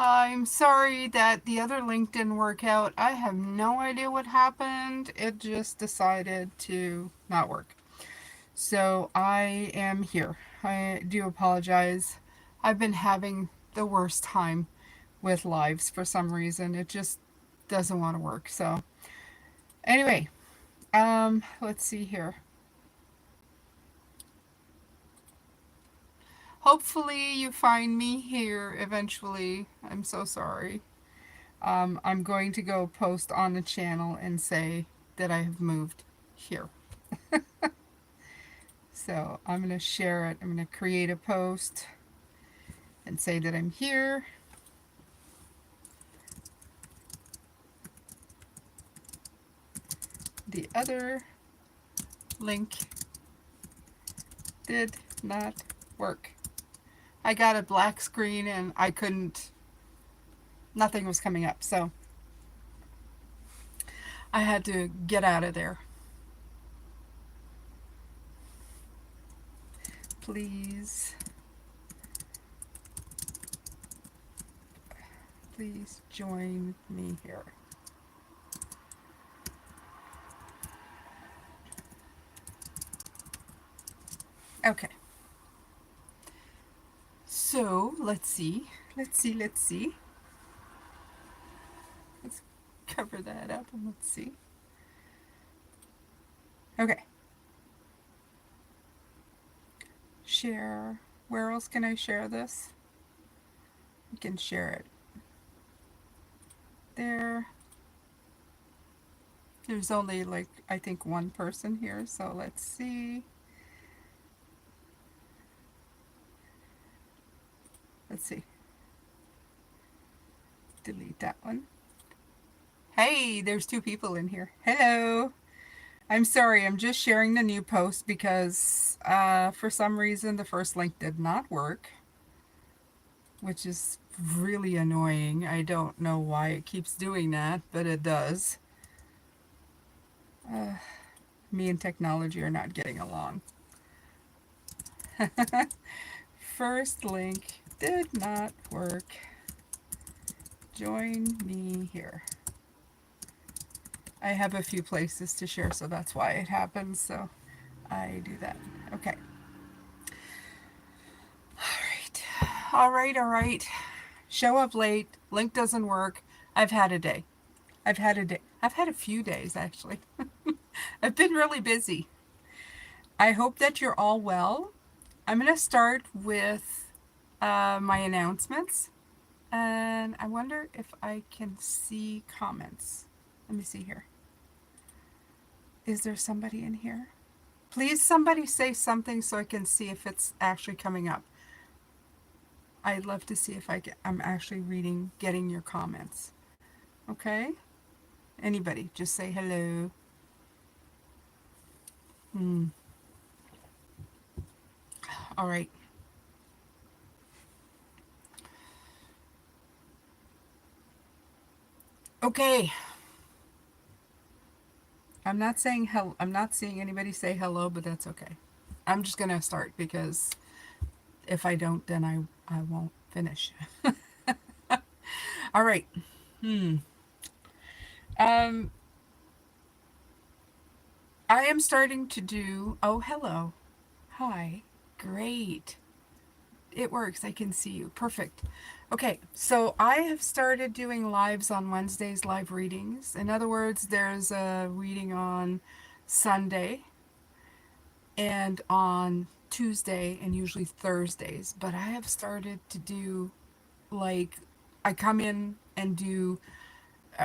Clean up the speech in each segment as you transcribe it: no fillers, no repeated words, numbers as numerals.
I'm sorry that the other link didn't work out. I have no idea what happened. It just decided to not work. So I am here. I do apologize. I've been having the worst time with lives for some reason. It just doesn't want to work. So anyway, let's see here. Hopefully you find me here eventually. I'm so sorry. I'm going to go post on the channel and say that I have moved here. So I'm going to share it. I'm going to create a post and say that I'm here. The other link did not work. I got a black screen and I couldn't, nothing was coming up. So I had to get out of there. Please join me here. Okay. So let's see. Let's cover that up and let's see. Okay. Share. Where else can I share this? You can share it there. There's only like, I think one person here, so let's see. Let's see. Delete that one. Hey, there's two people in here. Hello. I'm sorry, I'm just sharing the new post because for some reason the first link did not work, which is really annoying. I don't know why it keeps doing that, but it does. Me and technology are not getting along. First link did not work. Join me here. I have a few places to share, so that's why it happens. So I do that. Okay. All right. Show up late. Link doesn't work. I've had a day. I've had a few days, actually. I've been really busy. I hope that you're all well. I'm going to start with my announcements. And I wonder if I can see comments. Let me see here. Is there somebody in here? Please, somebody say something so I can see if it's actually coming up. I'd love to see if I'm actually getting your comments. Okay? Anybody, just say hello. All right. Okay. I'm not saying hello. I'm not seeing anybody say hello, but that's okay. I'm just going to start because if I don't, then I won't finish. All right. I am starting to do, oh, hello. Hi. Great. It works. I can see you. Perfect. Okay, so I have started doing lives on Wednesdays, live readings. In other words, there's a reading on Sunday and on Tuesday and usually Thursdays. But I have started to do, like, I come in and do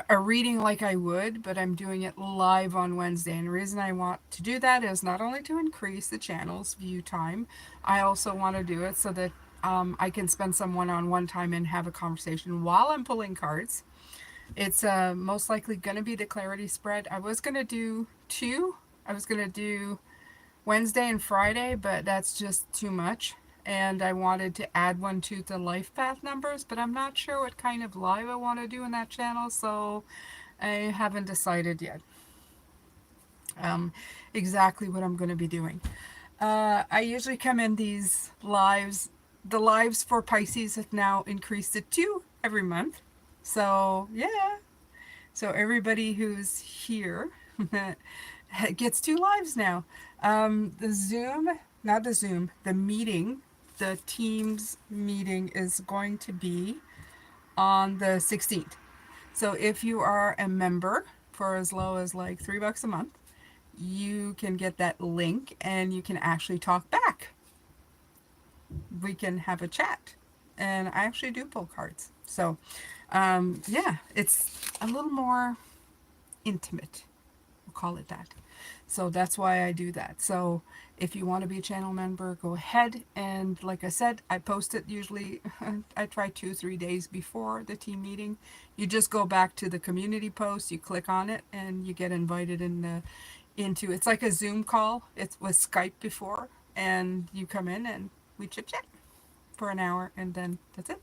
a reading like I would, but I'm doing it live on Wednesday. And the reason I want to do that is not only to increase the channel's view time, I also want to do it so that I can spend some one-on-one time and have a conversation while I'm pulling cards. It's most likely going to be the clarity spread. I was going to do two. I was going to do Wednesday and Friday, but that's just too much. And I wanted to add one to the life path numbers, but I'm not sure what kind of live I want to do in that channel, so I haven't decided yet exactly what I'm going to be doing. I usually come in these lives. The lives for Pisces have now increased to 2 every month. So, yeah. So everybody who's here gets two lives now. The Zoom, not the Zoom, the meeting, the Teams meeting is going to be on the 16th. So if you are a member for as low as like $3 a month, you can get that link and you can actually talk back. We can have a chat. And I actually do pull cards. So, yeah, it's a little more intimate. We'll call it that. So that's why I do that. So if you want to be a channel member, go ahead. And like I said, I post it usually, I try 2-3 days before the team meeting. You just go back to the community post, you click on it, and you get invited into, it's like a Zoom call. It was Skype before, and you come in and we chit chat for an hour, and then that's it.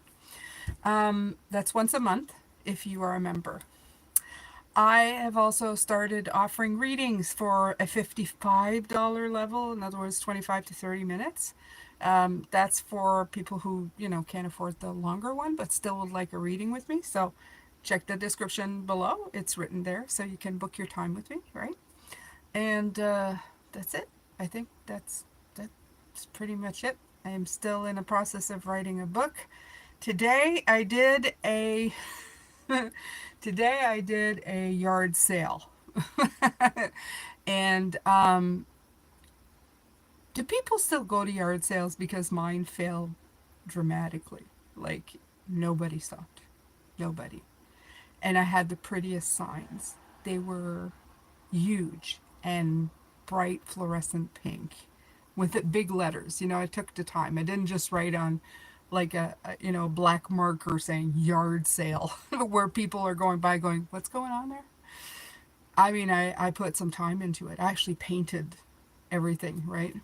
That's once a month if you are a member. I have also started offering readings for a $55 level, in other words, 25 to 30 minutes. That's for people who, can't afford the longer one, but still would like a reading with me. So check the description below. It's written there, so you can book your time with me, right? And that's it. I think that's pretty much it. I am still in the process of writing a book. Today I did a Today I did a yard sale. And do people still go to yard sales? Because mine failed dramatically. Like nobody stopped. Nobody. And I had the prettiest signs. They were huge and bright fluorescent pink with it big letters. I took the time. I didn't just write on like a black marker saying yard sale where people are going by going, what's going on there? I mean, I put some time into it. I actually painted everything, right?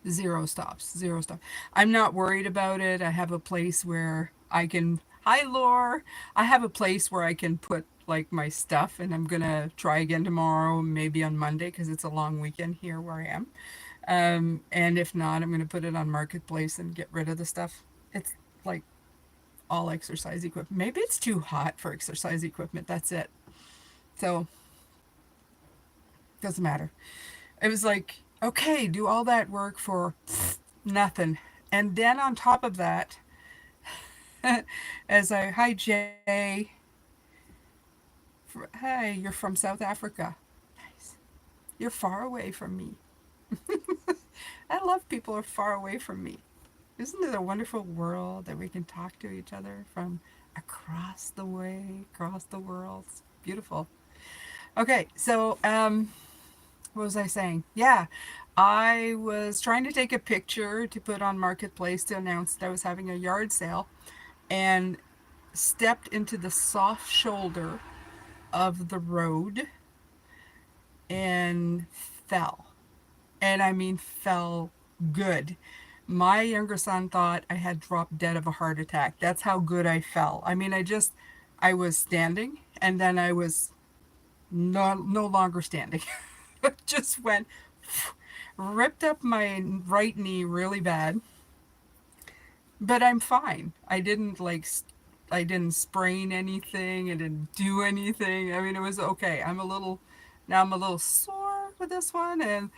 Zero stops, zero stop. I'm not worried about it. I have a place where I can, hi Lore, I have a place where I can put like my stuff, and I'm gonna try again tomorrow, maybe on Monday, because it's a long weekend here where I am. And if not, I'm gonna put it on Marketplace and get rid of the stuff. It's like all exercise equipment. Maybe it's too hot for exercise equipment. That's it. So doesn't matter. It was like, okay, do all that work for nothing. And then on top of that, hi Jay, hi, you're from South Africa. Nice. You're far away from me. I love people who are far away from me. Isn't it a wonderful world that we can talk to each other from across the way, across the world? It's beautiful. Okay, so what was I saying? Yeah, I was trying to take a picture to put on Marketplace to announce that I was having a yard sale, and stepped into the soft shoulder of the road and fell. And I mean, fell good. My younger son thought I had dropped dead of a heart attack. That's how good I fell. I mean, I was standing, and then I was no longer standing. Just went, ripped up my right knee really bad, but I'm fine. I didn't sprain anything. I didn't do anything. I mean, it was okay. Now I'm a little sore with this one. And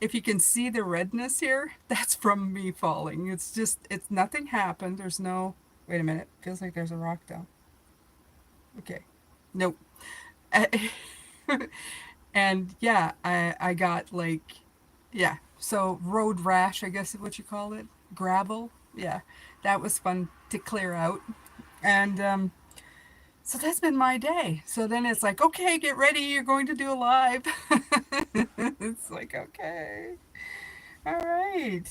if you can see the redness here, that's from me falling. It's nothing happened. Wait a minute. Feels like there's a rock down. Okay. Nope. And yeah, I got like, yeah, so road rash, I guess is what you call it. Gravel. Yeah, that was fun to clear out. And so that's been my day. So then it's like, okay, get ready, you're going to do a live. It's like, okay, all right.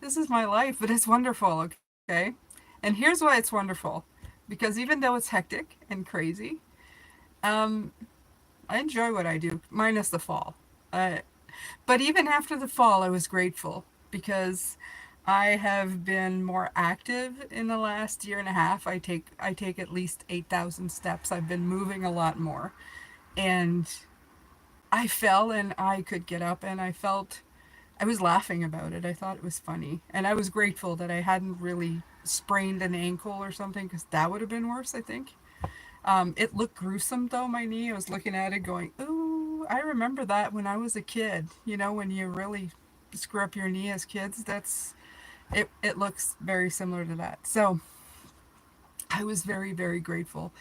This is my life, but it's wonderful, okay? And here's why it's wonderful. Because even though it's hectic and crazy, um, I enjoy what I do, minus the fall. Uh, But even after the fall, I was grateful because I have been more active in the last year and a half. I take at least 8,000 steps. I've been moving a lot more. And I fell and I could get up, and I was laughing about it. I thought it was funny. And I was grateful that I hadn't really sprained an ankle or something, because that would have been worse, I think. It looked gruesome though, my knee. I was looking at it going, ooh, I remember that when I was a kid. You know, when you really screw up your knee as kids, it looks very similar to that. So I was very, very grateful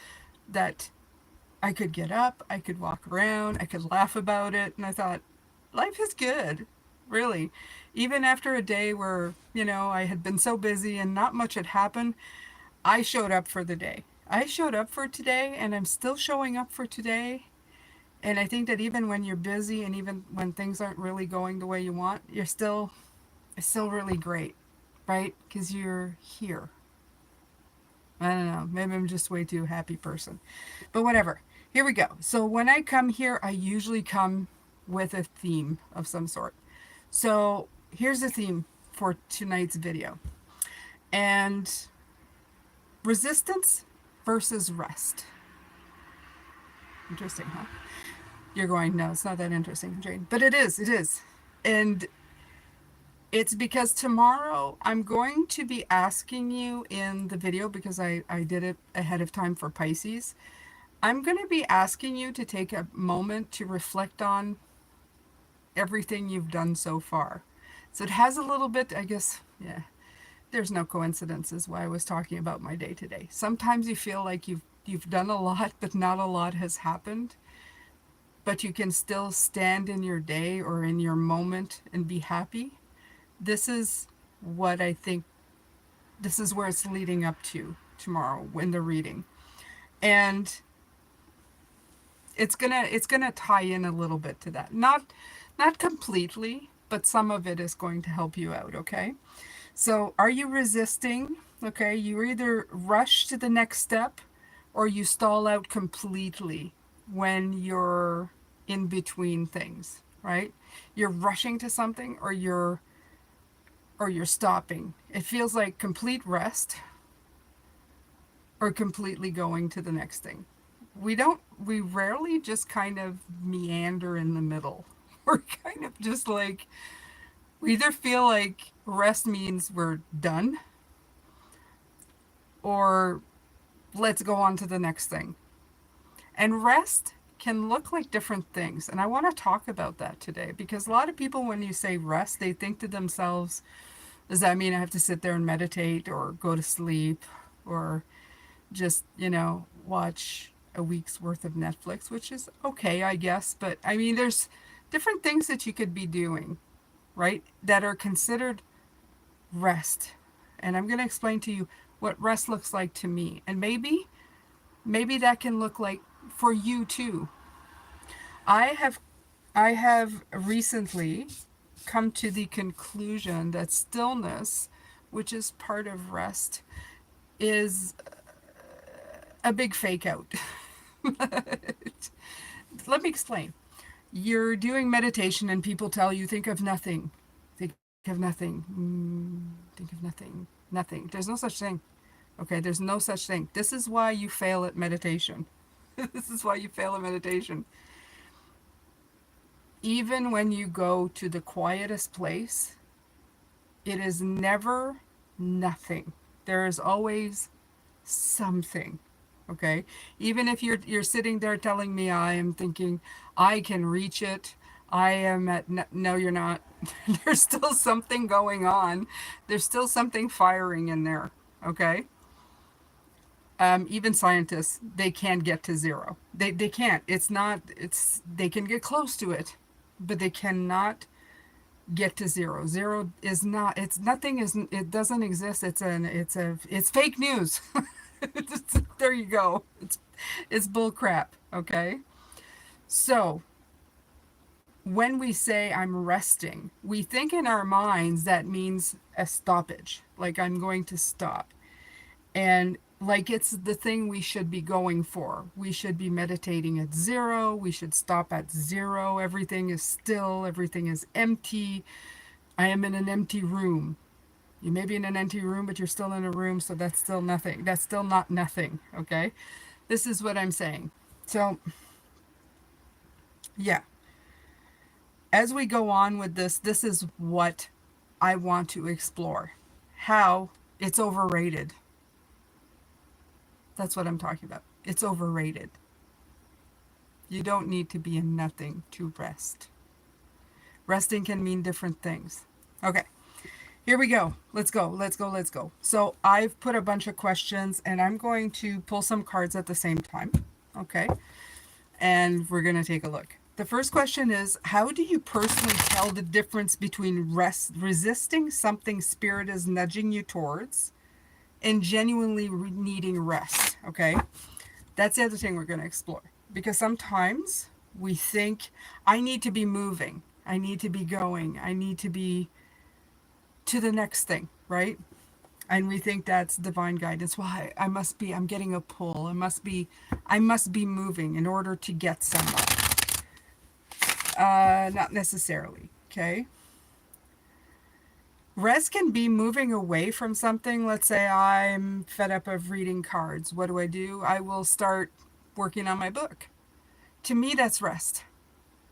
that I could get up, I could walk around, I could laugh about it, and I thought, life is good, really. Even after a day where, I had been so busy and not much had happened, I showed up for the day. I showed up for today, and I'm still showing up for today. And I think that even when you're busy and even when things aren't really going the way you want, it's still really great, right? Because you're here. I don't know. Maybe I'm just way too happy person. But whatever. Here we go. So when I come here, I usually come with a theme of some sort. So here's the theme for tonight's video. And resistance versus rest. Interesting, huh? You're going, no, it's not that interesting, Jane. But it is, it is. And it's because tomorrow I'm going to be asking you in the video, because I did it ahead of time for Pisces. I'm going to be asking you to take a moment to reflect on everything you've done so far. So it has a little bit, I guess, yeah, there's no coincidences why I was talking about my day today. Sometimes you feel like you've done a lot, but not a lot has happened. But you can still stand in your day or in your moment and be happy. This is what I think, this is where it's leading up to tomorrow in the reading. And it's gonna tie in a little bit to that. Not completely, but some of it is going to help you out, okay? So are you resisting? Okay, you either rush to the next step or you stall out completely when you're in between things, right? You're rushing to something or you're stopping. It feels like complete rest or completely going to the next thing. We rarely just kind of meander in the middle. We're kind of just like, we either feel like rest means we're done or let's go on to the next thing. And rest can look like different things. And I want to talk about that today, because a lot of people, when you say rest, they think to themselves, does that mean I have to sit there and meditate or go to sleep or just, watch a week's worth of Netflix, which is okay, I guess. But I mean, there's different things that you could be doing, right, that are considered rest. And I'm going to explain to you what rest looks like to me. And maybe that can look like for you too. I have I have recently come to the conclusion that stillness, which is part of rest, is a big fake out. Let me explain. You're doing meditation and people tell you think of nothing. Think of nothing. Think of nothing. Nothing. There's no such thing. Okay, there's no such thing. This is why you fail at meditation. This is why you fail at meditation. Even when you go to the quietest place, it is never nothing. There is always something. Okay? Even if you're sitting there telling me I am thinking I can reach it, I am at no, you're not. There's still something going on. There's still something firing in there. Okay? Even scientists, they can't get to zero. They can't. It's not, they can get close to it, but they cannot get to zero. Zero is not, it's nothing, it doesn't exist. It's fake news. There you go. It's bull crap. Okay. So when we say I'm resting, we think in our minds that means a stoppage. Like I'm going to stop. And like it's the thing we should be going for. We should be meditating at zero. We should stop at zero. Everything is still. Everything is empty. I am in an empty room. You may be in an empty room, but you're still in a room, so that's still nothing. That's still not nothing, okay? This is what I'm saying. So, yeah. As we go on with this, this is what I want to explore. How It's overrated. That's what I'm talking about. It's overrated. You don't need to be in nothing to rest. Resting can mean different things. Okay, here we go. Let's go. Let's go. Let's go. So I've put a bunch of questions and I'm going to pull some cards at the same time. Okay. And we're going to take a look. The first question is, how do you personally tell the difference between resisting something spirit is nudging you towards and genuinely needing rest? Okay. That's the other thing we're going to explore. Because sometimes we think, I need to be moving. I need to be going. I need to be to the next thing, right? And we think that's divine guidance. Why? I'm getting a pull. I must be moving in order to get somewhere. Not necessarily, okay? Rest can be moving away from something. Let's say I'm fed up of reading cards. What do? I will start working on my book. To me, that's rest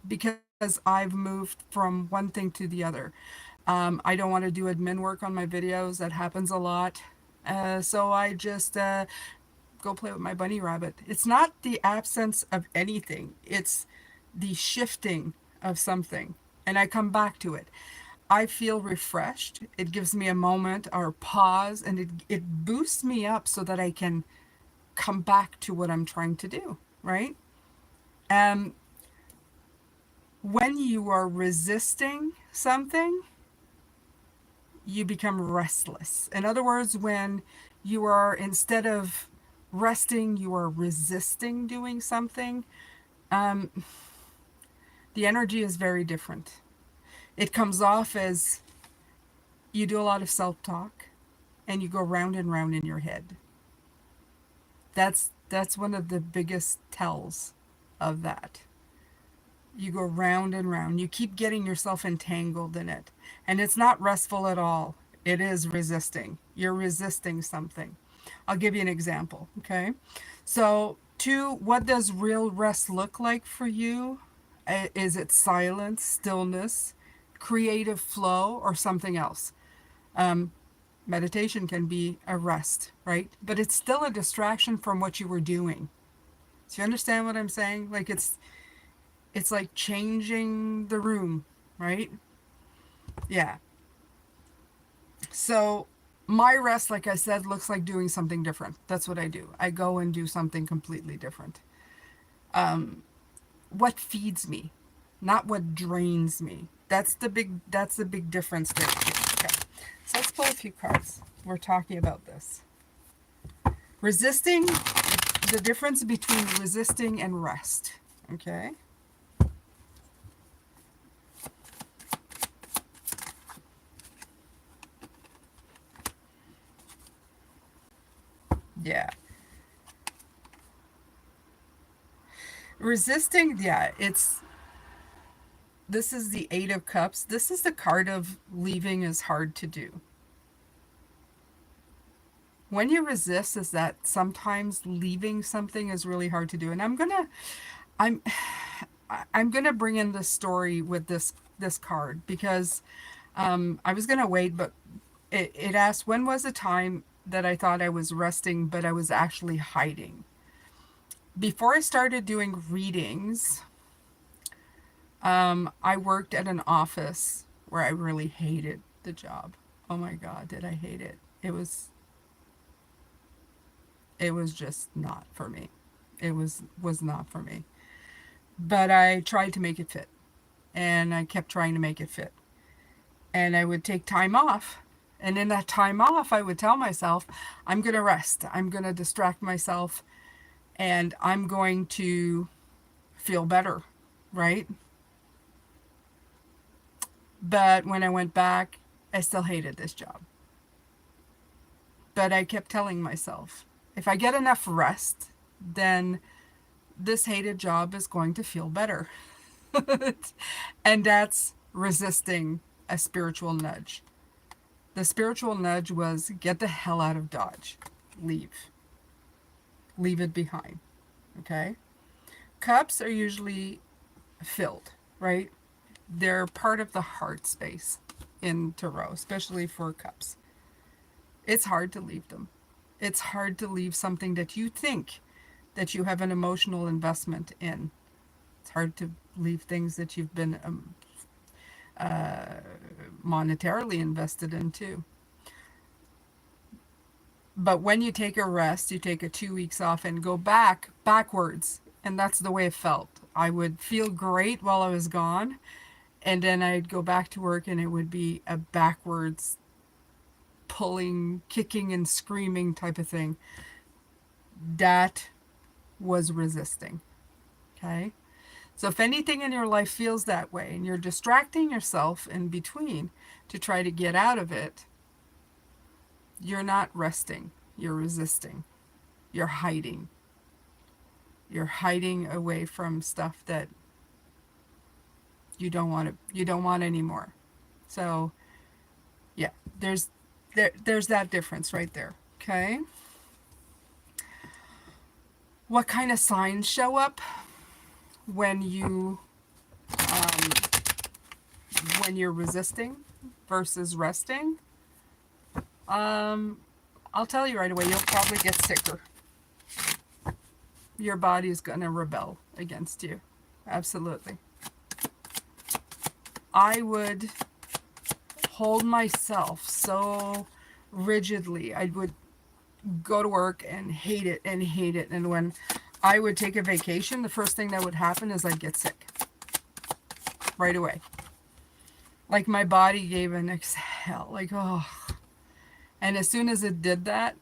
because I've moved from one thing to the other. I don't want to do admin work on my videos. That happens a lot. So I just go play with my bunny rabbit. It's not the absence of anything. It's the shifting of something. And I come back to it. I feel refreshed. It gives me a moment or pause and it boosts me up so that I can come back to what I'm trying to do, right? Um, when you are resisting something, you become restless. In other words, when you are, instead of resting, you are resisting doing something, um, the energy is very different. It comes off as you do a lot of self-talk and you go round and round in your head. That's one of the biggest tells of that. You go round and round. You keep getting yourself entangled in it. And it's not restful at all. It is resisting. You're resisting something. I'll give you an example, okay? So, what does real rest look like for you? Is it silence, stillness, creative flow, or something else? Um, Meditation can be a rest, right? But it's still a distraction from what you were doing. Do you understand what I'm saying? Like it's like changing the room, right? Yeah. So my rest, like I said, looks like doing something different. That's what I do. I go and do something completely different. What feeds me, not what drains me. That's the big difference there too. Okay. So let's pull a few cards. We're talking about this. Resisting, the difference between resisting and rest. Okay. Yeah. Resisting, yeah, this is the Eight of Cups. This is the card of leaving is hard to do. When you resist, is that sometimes leaving something is really hard to do. And I'm I'm gonna bring in this story with this card because I was gonna wait, but it asked when was the time that I thought I was resting, but I was actually hiding. Before I started doing readings, I worked at an office where I really hated the job. Oh my God, did I hate it? It was just not for me. It was not for me. But I tried to make it fit, and I kept trying to make it fit. And I would take time off, and in that time off, I would tell myself, I'm going to rest. I'm going to distract myself, and I'm going to feel better, right? But when I went back, I still hated this job. But I kept telling myself, if I get enough rest, then this hated job is going to feel better. And that's resisting a spiritual nudge. The spiritual nudge was get the hell out of Dodge. Leave. Leave it behind. Okay? Cups are usually filled, right? They're part of the heart space in tarot, especially for cups. It's hard to leave them. It's hard to leave something that you think that you have an emotional investment in. It's hard to leave things that you've been monetarily invested in too. But when you take a rest, you take a 2 weeks off and go backwards. And that's the way it felt. I would feel great while I was gone. And then I'd go back to work and it would be a backwards pulling, kicking, and screaming type of thing. That was resisting. Okay? So if anything in your life feels that way and you're distracting yourself in between to try to get out of it, you're not resting. You're resisting. You're hiding. You're hiding away from stuff that you don't want anymore. So yeah, there's that difference right there. Okay? What kind of signs show up when um, you're resisting versus resting? I'll tell you right away, you'll probably get sicker. Your body is going to rebel against you. Absolutely. I would hold myself so rigidly. I would go to work and hate it and hate it. And when I would take a vacation, the first thing that would happen is I'd get sick right away. Like my body gave an exhale, like, oh. And as soon as it did that,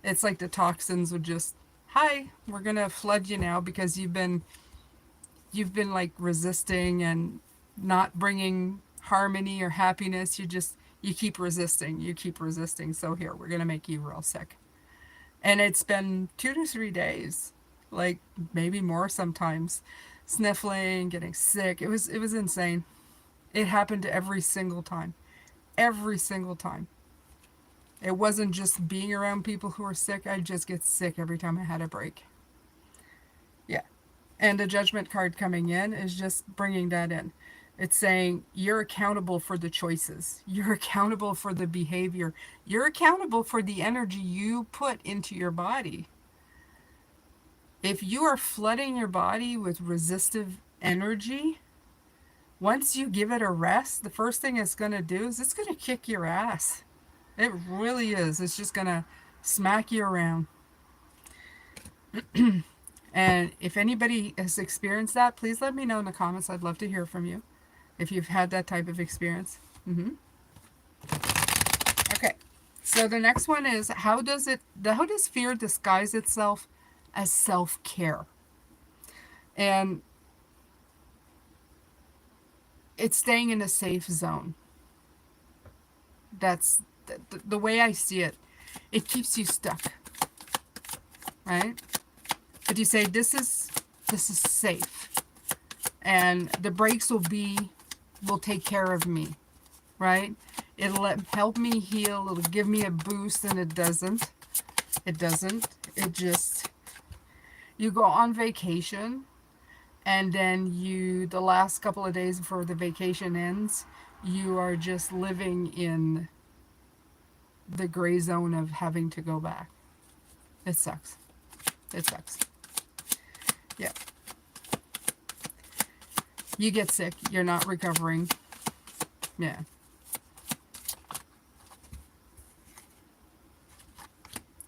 it's like the toxins would just, hi, we're going to flood you now because you've been like resisting and not bringing harmony or happiness. You keep resisting. So here, we're going to make you real sick. And it's been 2 to 3 days, like maybe more sometimes, sniffling, getting sick. It was insane. It happened every single time. Every single time. It wasn't just being around people who were sick. I'd just get sick every time I had a break. Yeah. And the judgment card coming in is just bringing that in. It's saying you're accountable for the choices. You're accountable for the behavior. You're accountable for the energy you put into your body. If you are flooding your body with resistive energy, once you give it a rest, the first thing it's going to do is it's going to kick your ass. It really is. It's just going to smack you around. And if anybody has experienced that, please let me know in the comments. I'd love to hear from you if you've had that type of experience. Okay. So the next one is, how does fear disguise itself as self-care? And it's staying in a safe zone. That's the way I see it. It keeps you stuck, right? But you say, this is safe, and the breaks will take care of me, right? It'll help me heal. It'll give me a boost, and it doesn't. It just, you go on vacation, and then the last couple of days before the vacation ends, you are just living in the gray zone of having to go back. It sucks. Yeah. You get sick. You're not recovering. Yeah.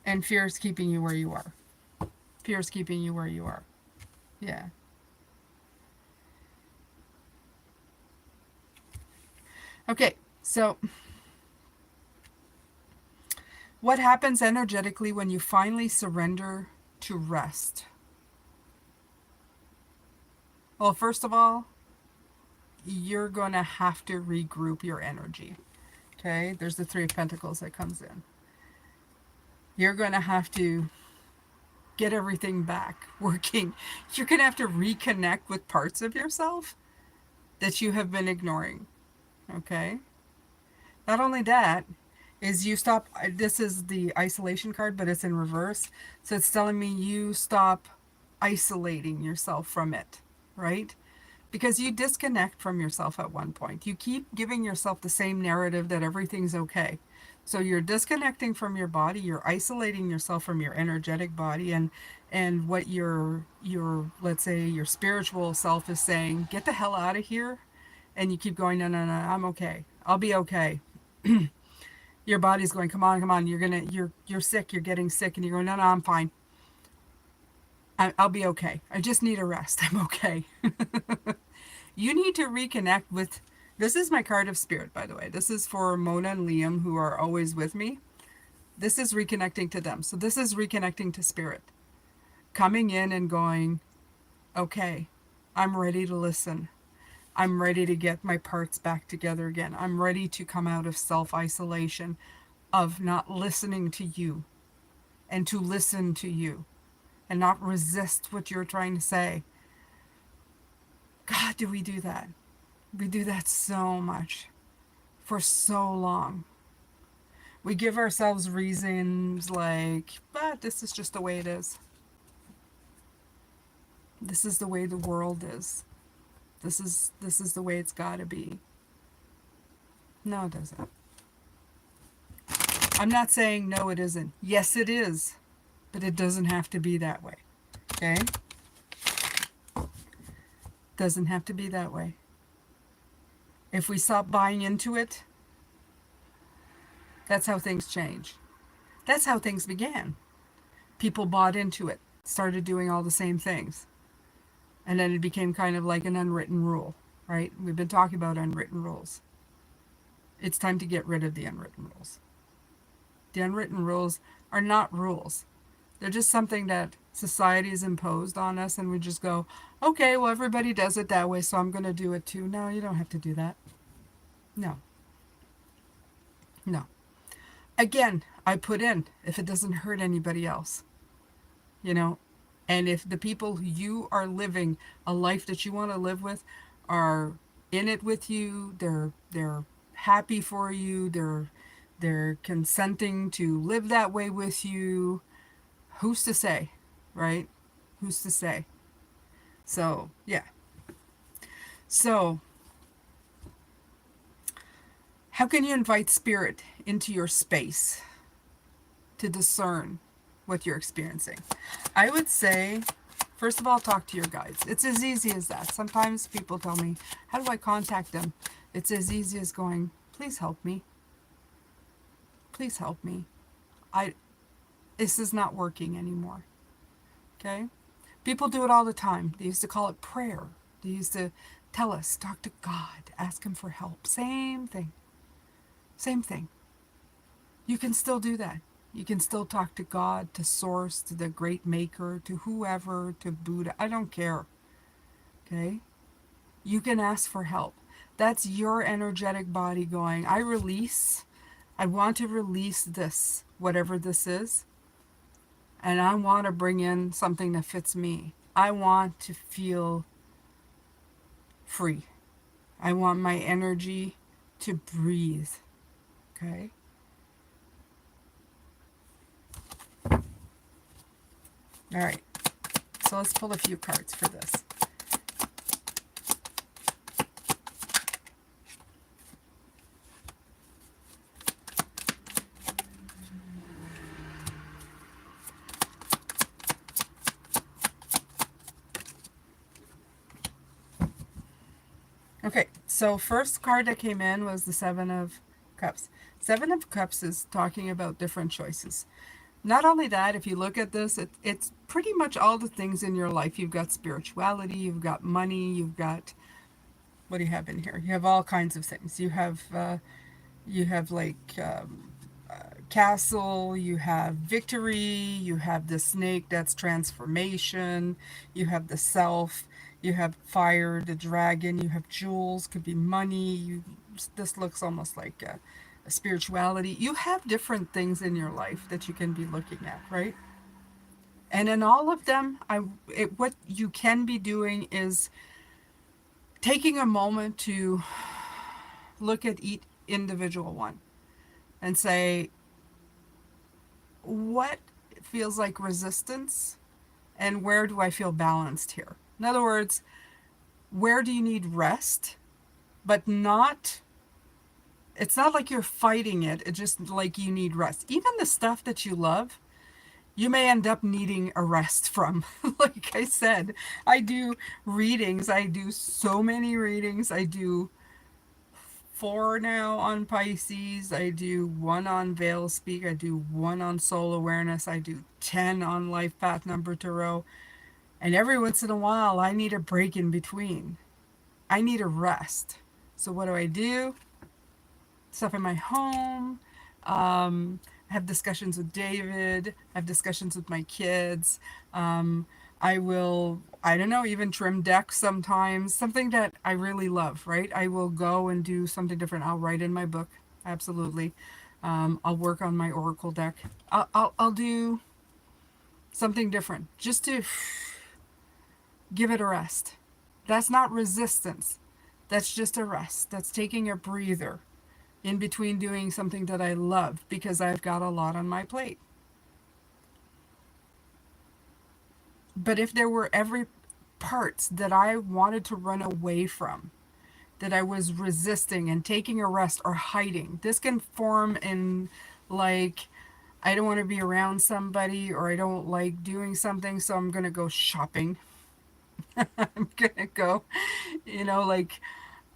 And fear is keeping you where you are. Yeah. Okay, so what happens energetically when you finally surrender to rest? Well, first of all, you're going to have to regroup your energy. Okay, there's the Three of Pentacles that comes in. You're going to have to get everything back working. You're going to have to reconnect with parts of yourself that you have been ignoring. Okay? Not only that, is you stop, this is the isolation card, but it's in reverse. So it's telling me you stop isolating yourself from it, right? Because you disconnect from yourself at one point. You keep giving yourself the same narrative that everything's okay. So you're disconnecting from your body, you're isolating yourself from your energetic body, and what your let's say your spiritual self is saying, get the hell out of here. And you keep going, no, no, no, I'm okay. I'll be okay. Your body's going, come on, you're sick, you're getting sick, and you're going, no, no, I'm fine. I'll be okay. I just need a rest. I'm okay. You need to reconnect with, this is my card of spirit, by the way. This is for Mona and Liam, who are always with me. This is reconnecting to them. So this is reconnecting to spirit. Coming in and going, okay, I'm ready to listen. I'm ready to get my parts back together again. I'm ready to come out of self-isolation, of not listening to you, and to listen to you, and not resist what you're trying to say. God, do we do that? We do that so much, for so long. We give ourselves reasons like, but this is just the way it is. This is the way the world is. This is the way it's got to be. No, it doesn't. I'm not saying no, it isn't. Yes, it is. But it doesn't have to be that way. Okay? Doesn't have to be that way. If we stop buying into it, that's how things change. That's how things began. People bought into it, started doing all the same things. And then it became kind of like an unwritten rule, right? We've been talking about unwritten rules. It's time to get rid of the unwritten rules. The unwritten rules are not rules. They're just something that society has imposed on us, and we just go, okay, well, everybody does it that way, so I'm going to do it too. No, you don't have to do that. No. No. Again, I put in, if it doesn't hurt anybody else, you know, and if the people who you are living a life that you want to live with are in it with you, they're happy for you, they're consenting to live that way with you, who's to say, right? Who's to say? So, yeah. So, how can you invite spirit into your space to discern what you're experiencing? I would say, first of all, talk to your guides. It's as easy as that. Sometimes people tell me, how do I contact them? It's as easy as going, please help me. Please help me. This is not working anymore. Okay? People do it all the time. They used to call it prayer. They used to tell us, talk to God, ask him for help. Same thing. Same thing. You can still do that. You can still talk to God, to Source, to the great maker, to whoever, to Buddha. I don't care. Okay? You can ask for help. That's your energetic body going, I want to release this, whatever this is. And I want to bring in something that fits me. I want to feel free. I want my energy to breathe. Okay? All right. So let's pull a few cards for this. Okay, so first card that came in was the Seven of Cups. Seven of Cups is talking about different choices. Not only that, if you look at this, it's pretty much all the things in your life. You've got spirituality, you've got money, you've got, what do you have in here? You have all kinds of things. You have like castle, you have victory, you have the snake, that's transformation, you have the self, you have fire, the dragon, you have jewels, could be money. This looks almost like a spirituality. You have different things in your life that you can be looking at, right? And in all of them, what you can be doing is taking a moment to look at each individual one and say, what feels like resistance and where do I feel balanced here? In other words, where do you need rest, but not It's not like you're fighting it. It's just like you need rest. Even the stuff that you love, you may end up needing a rest from. Like I said, I do readings. I do so many readings. I do 4 now on Pisces. I do 1 on Veilspeak. I do 1 on Soul Awareness. I do 10 on Life Path Number Tarot. And every once in a while, I need a break in between. I need a rest. So what do? Stuff in my home. I have discussions with David. I have discussions with my kids. I will, I don't know, even trim decks sometimes. Something that I really love, right? I will go and do something different. I'll write in my book. Absolutely. I'll work on my Oracle deck. I'll do something different just to give it a rest. That's not resistance. That's just a rest. That's taking a breather in between doing something that I love because I've got a lot on my plate. But if there were every parts that I wanted to run away from, that I was resisting and taking a rest or hiding, this can form in like, I don't want to be around somebody or I don't like doing something, so I'm going to go shopping. I'm going to go, like,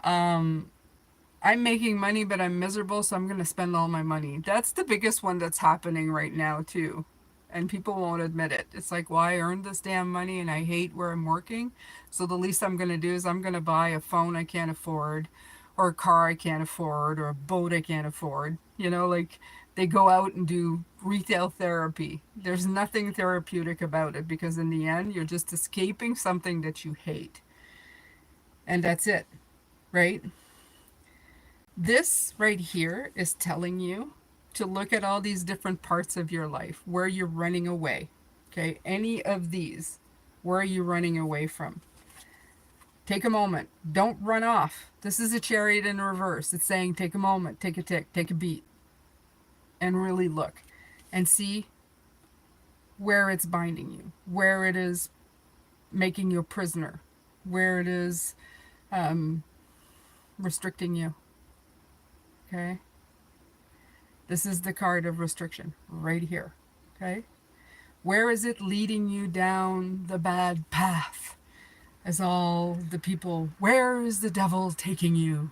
I'm making money, but I'm miserable, so I'm going to spend all my money. That's the biggest one that's happening right now, too. And people won't admit it. It's like, well, I earned this damn money and I hate where I'm working. So the least I'm going to do is I'm going to buy a phone I can't afford, or a car I can't afford, or a boat I can't afford. Like they go out and do retail therapy. There's nothing therapeutic about it because in the end, you're just escaping something that you hate. And that's it, right? This right here is telling you to look at all these different parts of your life where you're running away. Okay, any of these, where are you running away from? Take a moment. Don't run off. This is a chariot in reverse. It's saying take a moment, take a tick, take a beat, and really look and see where it's binding you, where it is making you a prisoner, where it is restricting you. Okay? This is the card of restriction right here. Okay? Where is it leading you down the bad path? As all the people, where is the devil taking you?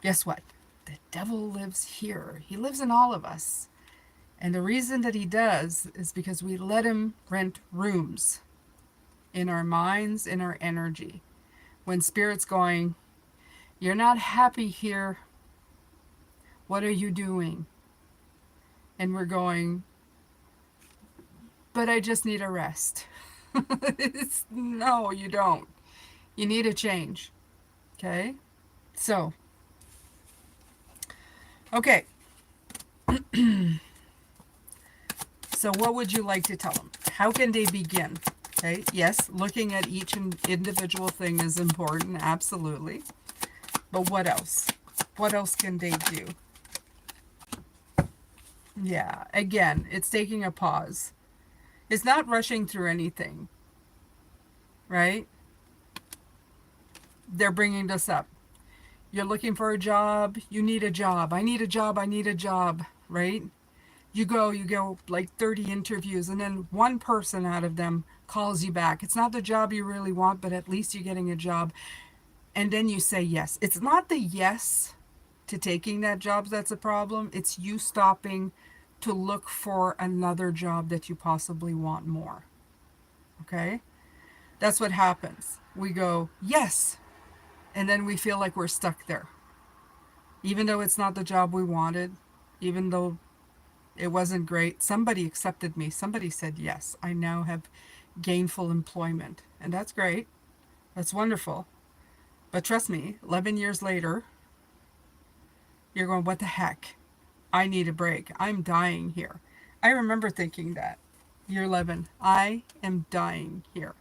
Guess what? The devil lives here. He lives in all of us. And the reason that he does is because we let him rent rooms in our minds, in our energy. When Spirit's going, you're not happy here. What are you doing? And we're going, but I just need a rest. No, you don't. You need a change. Okay? So, okay. So what would you like to tell them? How can they begin? Okay, yes, looking at each individual thing is important, absolutely. But what else? What else can they do? Yeah, again, it's taking a pause. It's not rushing through anything, right? They're bringing this up. You're looking for a job. You need a job. I need a job. I need a job, right? You go like 30 interviews, and then one person out of them calls you back. It's not the job you really want, but at least you're getting a job. And then you say yes. It's not the yes to taking that job that's a problem. It's you stopping to look for another job that you possibly want more. Okay? That's what happens. We go, yes. And then we feel like we're stuck there. Even though it's not the job we wanted, even though it wasn't great, somebody accepted me. Somebody said yes. I now have gainful employment. And that's great. That's wonderful. But trust me, 11 years later, you're going, what the heck? I need a break. I'm dying here. I remember thinking that. Year 11, I am dying here.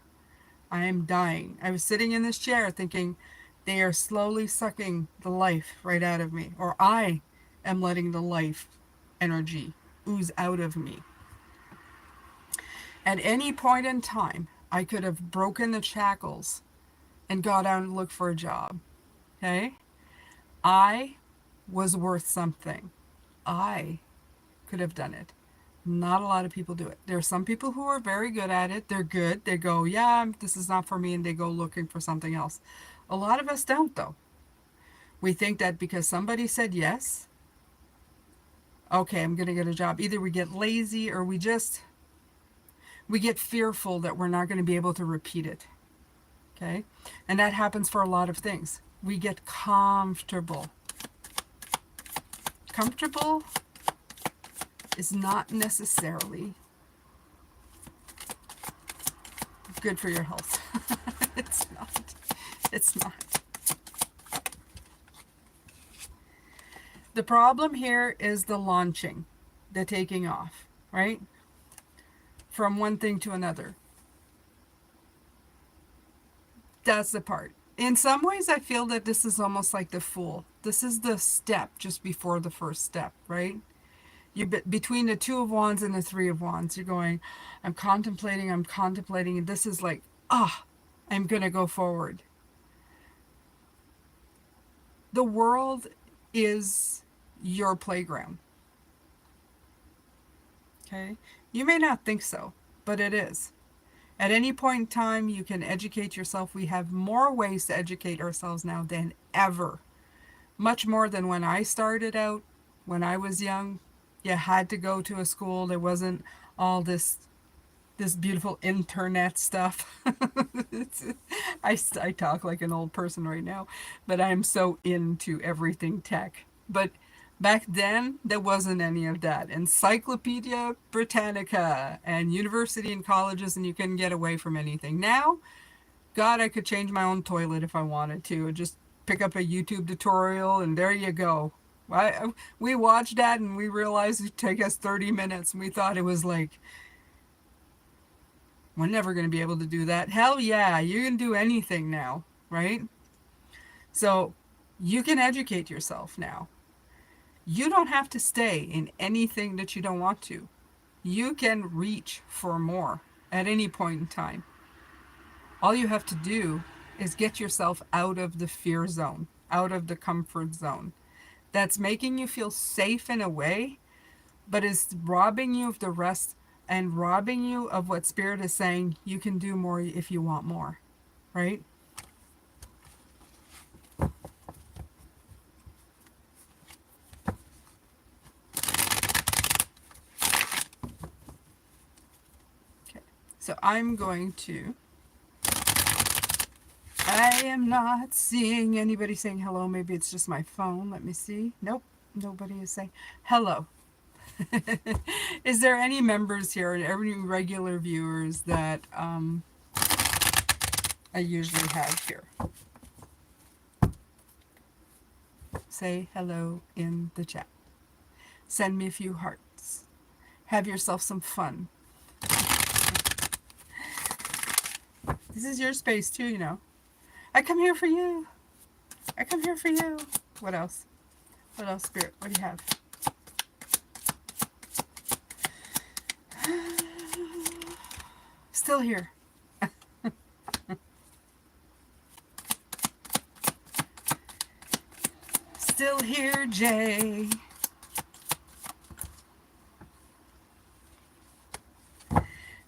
I am dying. I was sitting in this chair thinking, they are slowly sucking the life right out of me. Or I am letting the life energy ooze out of me. At any point in time, I could have broken the shackles and got out and looked for a job. Okay? I was worth something. I could have done it. Not a lot of people do it. There are some people who are very good at it. They're good. They go, yeah, this is not for me, and they go looking for something else. A lot of us don't, though. We think that because somebody said yes, okay, I'm going to get a job. Either we get lazy or we get fearful that we're not going to be able to repeat it. Okay? And that happens for a lot of things. We get comfortable. Comfortable is not necessarily good for your health. It's not. It's not. The problem here is the launching, the taking off, right? From one thing to another. That's the part. In some ways, I feel that this is almost like the Fool. This is the step just before the first step, right? You between the Two of Wands and the Three of Wands, you're going, I'm contemplating, and this is like, I'm gonna go forward. The world is your playground. Okay? You may not think so, but it is. At any point in time, you can educate yourself. We have more ways to educate ourselves now than ever. Much more than when I started out, when I was young. You had to go to a school. There wasn't all this beautiful internet stuff. I talk like an old person right now, but I'm so into everything tech. But back then, there wasn't any of that. Encyclopedia Britannica and university and colleges, and you couldn't get away from anything. Now, God, I could change my own toilet if I wanted to. Just pick up a YouTube tutorial, and there you go. We watched that, and we realized it'd take us 30 minutes, and we thought it was like, we're never going to be able to do that. Hell yeah, you can do anything now, right? So you can educate yourself now. You don't have to stay in anything that you don't want to. You can reach for more at any point in time. All you have to do is get yourself out of the fear zone, out of the comfort zone. That's making you feel safe in a way, but is robbing you of the rest and robbing you of what Spirit is saying you can do more if you want more, right? Okay, so I'm going to. I am not seeing anybody saying hello. Maybe it's just my phone. Let me see. Nope, nobody is saying hello. Is there any members here, any regular viewers that I usually have here? Say hello in the chat. Send me a few hearts. Have yourself some fun. This is your space too, you know. I come here for you. I come here for you. What else? What else, Spirit? What do you have? Still here. Still here, Jay.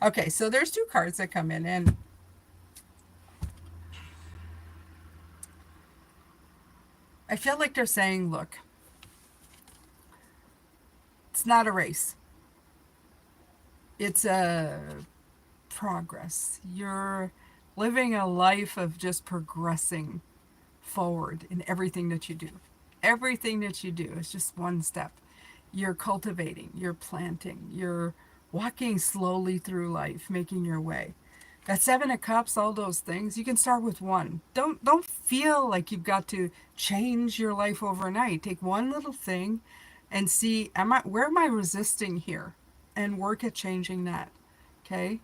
Okay, so there's two cards that come in, and I feel like they're saying, look, it's not a race. It's a progress. You're living a life of just progressing forward in everything that you do. Everything that you do is just one step. You're cultivating, you're planting, you're walking slowly through life, making your way. That Seven of Cups, all those things, you can start with one. Don't feel like you've got to change your life overnight. Take one little thing and see, where am I resisting here? And work at changing that. Okay?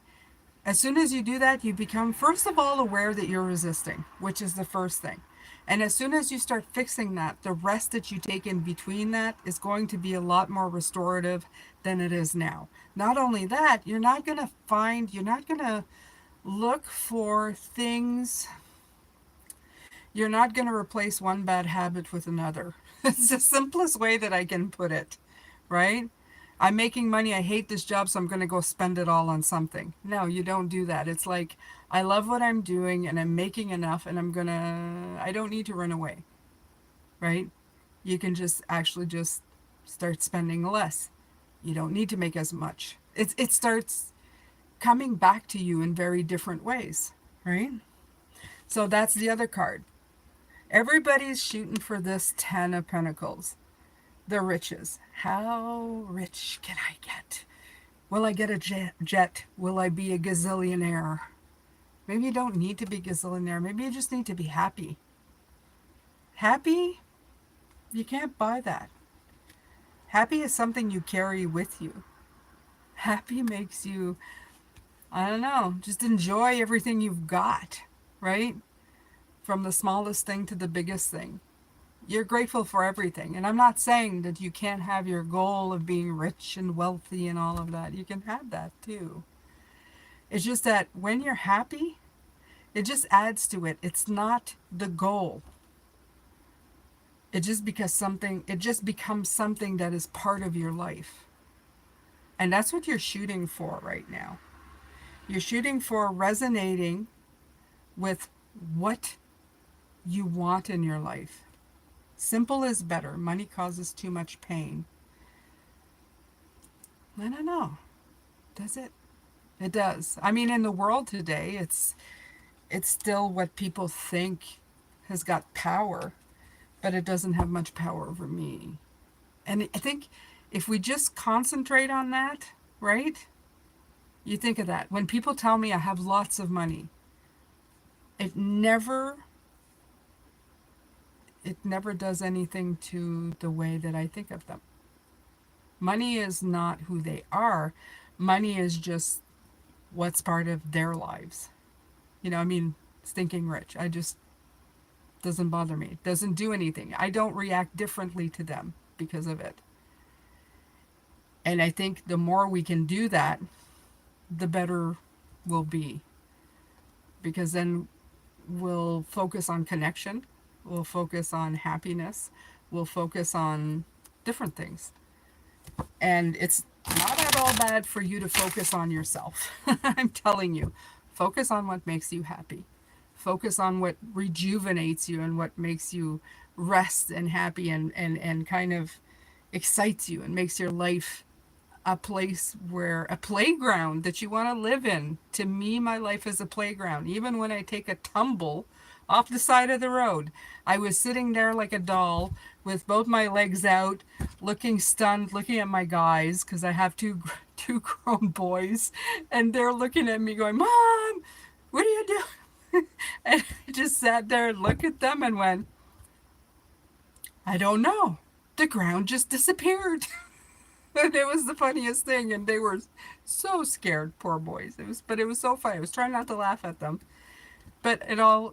As soon as you do that, you become, first of all, aware that you're resisting, which is the first thing. And as soon as you start fixing that, the rest that you take in between that is going to be a lot more restorative than it is now. Not only that, you're not going to look for things, You're not going to replace one bad habit with another. It's the simplest way that I can put it, right? I'm making money. I hate this job, so I'm going to go spend it all on something. No, you don't do that. It's like, I love what I'm doing and I'm making enough and I don't need to run away, right? You can just actually just start spending less. You don't need to make as much. It starts coming back to you in very different ways, right? So that's the other card. Everybody's shooting for this 10 of Pentacles. The riches. How rich can I get? Will I get a jet? Will I be a gazillionaire? Maybe you don't need to be gazillionaire. Maybe you just need to be happy. Happy? You can't buy that. Happy is something you carry with you. Happy makes you, I don't know, just enjoy everything you've got, right? From the smallest thing to the biggest thing. You're grateful for everything. And I'm not saying that you can't have your goal of being rich and wealthy and all of that. You can have that too. It's just that when you're happy, it just adds to it. It's not the goal. It just becomes something that is part of your life. And that's what you're shooting for right now. You're shooting for resonating with what you want in your life. Simple is better. Money causes too much pain. I don't know. Does it? It does. I mean, in the world today, it's still what people think has got power, but it doesn't have much power over me. And I think if we just concentrate on that, right? You think of that. When people tell me I have lots of money, it never does anything to the way that I think of them. Money is not who they are. Money is just what's part of their lives. You know, I mean, stinking rich. I just, doesn't bother me. It doesn't do anything. I don't react differently to them because of it. And I think the more we can do that, the better we'll be. Because then we'll focus on connection. We'll focus on happiness. We'll focus on different things. And it's not at all bad for you to focus on yourself. I'm telling you. Focus on what makes you happy. Focus on what rejuvenates you and what makes you rest and happy and kind of excites you and makes your life a playground that you want to live in. To me, my life is a playground. Even when I take a tumble off the side of the road, I was sitting there like a doll with both my legs out, looking stunned, looking at my guys, because I have two grown boys, and they're looking at me going, "Mom, what are you doing?" And I just sat there and looked at them and went, "I don't know. The ground just disappeared." And it was the funniest thing, and they were so scared, poor boys. But it was so funny. I was trying not to laugh at them. But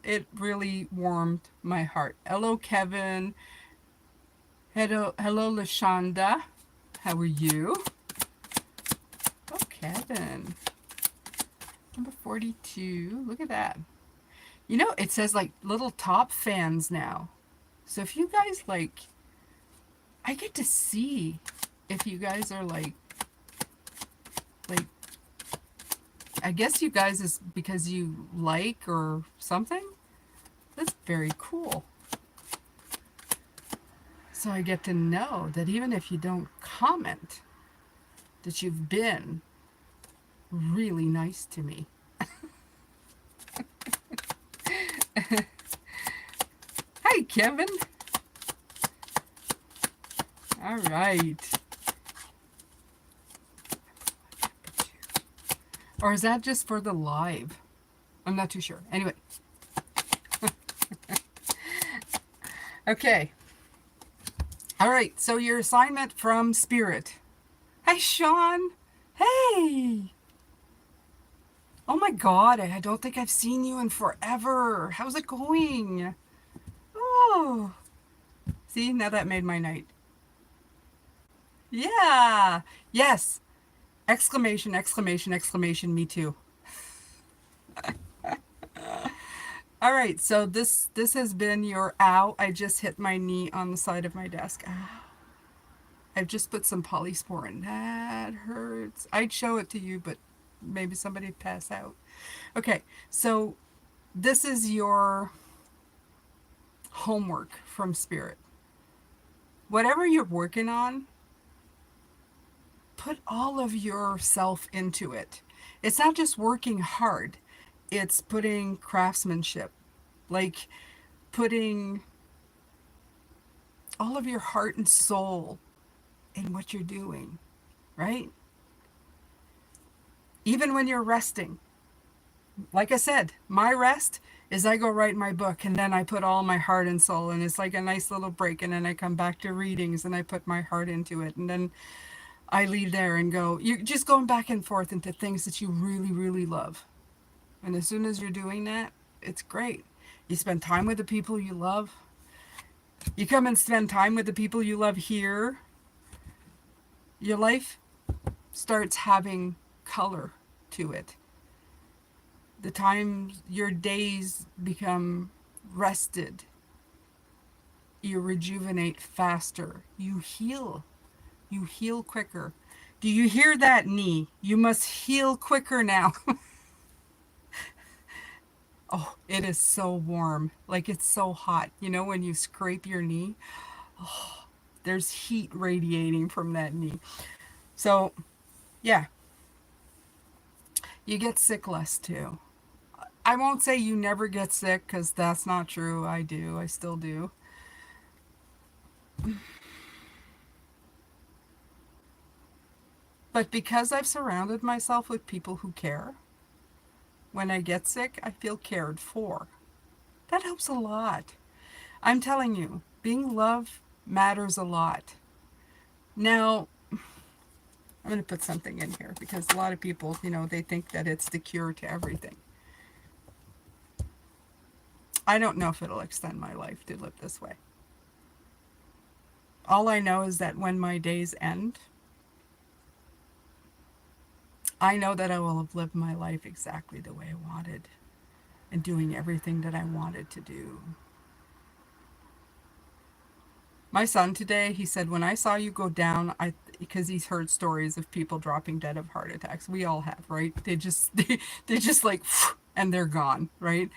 it really warmed my heart. Hello, Kevin. Hello, Lashonda. How are you? Oh, Kevin. Number 42. Look at that. You know, it says like little top fans now. So if you guys like, I get to see if you guys are like, I guess you guys is because you like or something. That's very cool. So I get to know that even if you don't comment, that you've been really nice to me. Hi, Kevin. All right. Or is that just for the live? I'm not too sure. Anyway. Okay. All right. So your assignment from Spirit. Hi, Sean. Hey. Oh my God. I don't think I've seen you in forever. How's it going? Oh. See, now that made my night. Yeah. Yes. Exclamation, exclamation, exclamation, me too. All right, so this has been your ow. I just hit my knee on the side of my desk. Ow. I've just put some polysporin. That hurts. I'd show it to you, but maybe somebody'd pass out. Okay, so this is your homework from Spirit. Whatever you're working on, put all of yourself into it. It's not just working hard, it's putting craftsmanship, like putting all of your heart and soul in what you're doing, right? Even when you're resting. Like I said, my rest is I go write my book and then I put all my heart and soul, and it's like a nice little break, and then I come back to readings and I put my heart into it, and then I leave there and go. You're just going back and forth into things that you really, really love. And as soon as you're doing that, it's great. You spend time with the people you love. You come and spend time with the people you love here. Your life starts having color to it. The times your days become rested, you rejuvenate faster, you heal quicker. Do you hear that, knee? You must heal quicker now. Oh, it is so warm. Like it's so hot. You know, when you scrape your knee, there's heat radiating from that knee. So, yeah, you get sick less too. I won't say you never get sick because that's not true. I do. I still do. But because I've surrounded myself with people who care, when I get sick, I feel cared for. That helps a lot. I'm telling you, being loved matters a lot. Now, I'm going to put something in here because a lot of people, they think that it's the cure to everything. I don't know if it'll extend my life to live this way. All I know is that when my days end, I know that I will have lived my life exactly the way I wanted and doing everything that I wanted to do. My son today, he said, when I saw you go down, because he's heard stories of people dropping dead of heart attacks. We all have, right? They just like, and they're gone, right?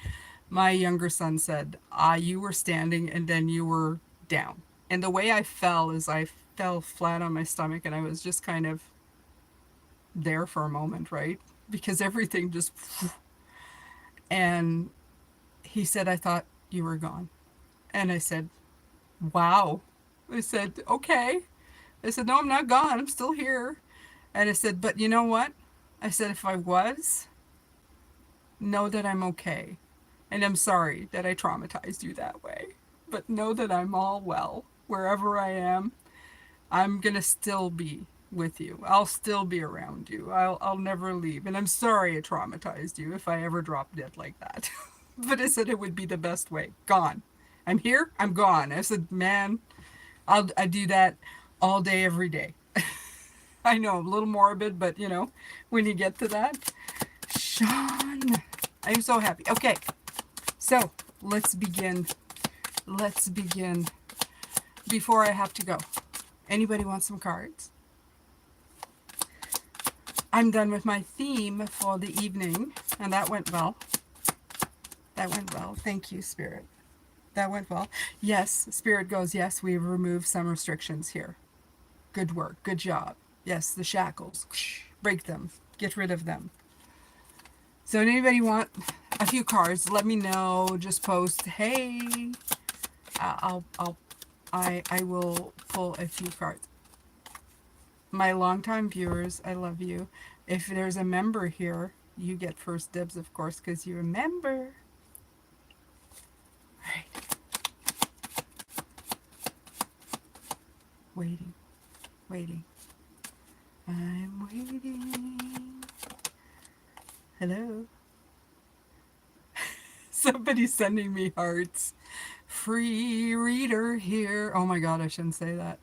My younger son said, you were standing and then you were down. And the way I fell is I fell flat on my stomach and I was just kind of there for a moment, right? Because everything just, and he said, I thought you were gone. And I said, wow. I said, okay. I said, no, I'm not gone. I'm still here. And I said, but you know what? I said, if I was, know that I'm okay. And I'm sorry that I traumatized you that way. But know that I'm all well. Wherever I am, I'm going to still be with you. I'll still be around you. I'll never leave. And I'm sorry I traumatized you if I ever dropped dead like that. But I said it would be the best way. Gone. I'm here. I'm gone. I said, man, I do that all day, every day. I know, a little morbid, but when you get to that, Sean, I'm so happy. Okay, so let's begin. Let's begin. Before I have to go, anybody want some cards? I'm done with my theme for the evening, and that went well. That went well. Thank you, Spirit. That went well. Yes, Spirit goes, yes, we've removed some restrictions here. Good work. Good job. Yes, the shackles. Break them. Get rid of them. So anybody want a few cards? Let me know. Just post, hey, I will pull a few cards. My longtime viewers, I love you. If there's a member here, you get first dibs, of course, because you're a member. All right. Waiting. Waiting. I'm waiting. Hello? Somebody's sending me hearts. Free reader here. Oh my god, I shouldn't say that.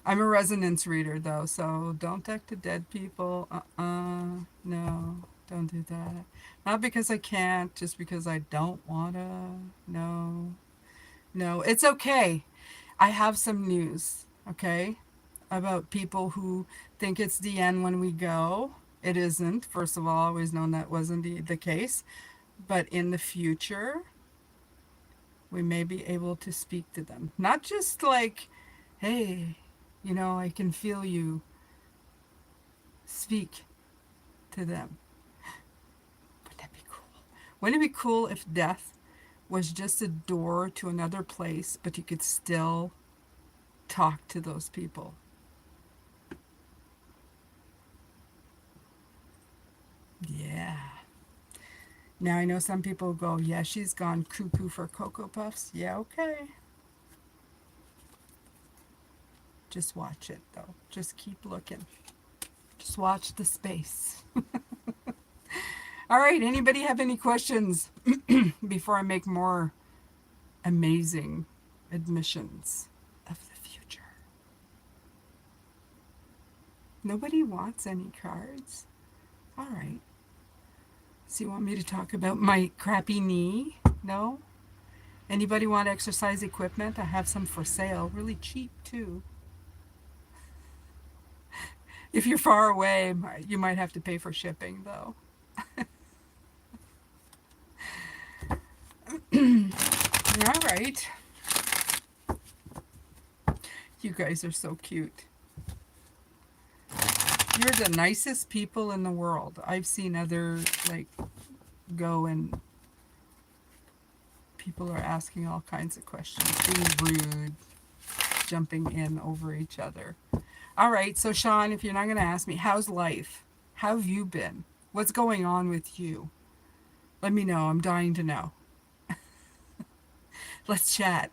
I'm a resonance reader though, so don't talk to dead people. No. Don't do that. Not because I can't, just because I don't wanna. No. No, it's okay. I have some news, okay? About people who think it's the end when we go. It isn't. First of all, always known that wasn't the case. But in the future, we may be able to speak to them. Not just like, hey, I can feel you. Speak to them. Wouldn't that be cool? Wouldn't it be cool if death was just a door to another place, but you could still talk to those people? Yeah. Now I know some people go, yeah, she's gone cuckoo for Cocoa Puffs. Yeah, okay. Just watch it though. Just keep looking. Just watch the space. All right, anybody have any questions before I make more amazing admissions of the future? Nobody wants any cards? All right. So you want me to talk about my crappy knee? No? Anybody want exercise equipment? I have some for sale, really cheap too. If you're far away, you might have to pay for shipping though. All right. You guys are so cute. You're the nicest people in the world. I've seen other, like, go and people are asking all kinds of questions, being rude, jumping in over each other. All right, so Sean, if you're not going to ask me, how's life? How have you been? What's going on with you? Let me know. I'm dying to know. Let's chat.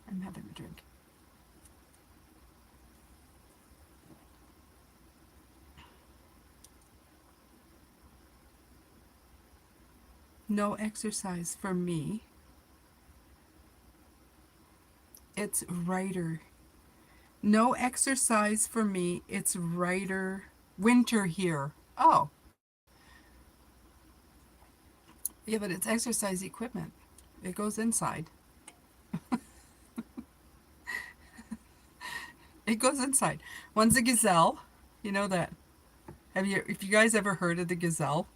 I'm having a drink. No exercise for me. It's writer. No exercise for me. It's writer. Winter here. Oh, yeah, but it's exercise equipment. It goes inside. It goes inside. One's a gazelle. You know that. If you guys ever heard of the gazelle?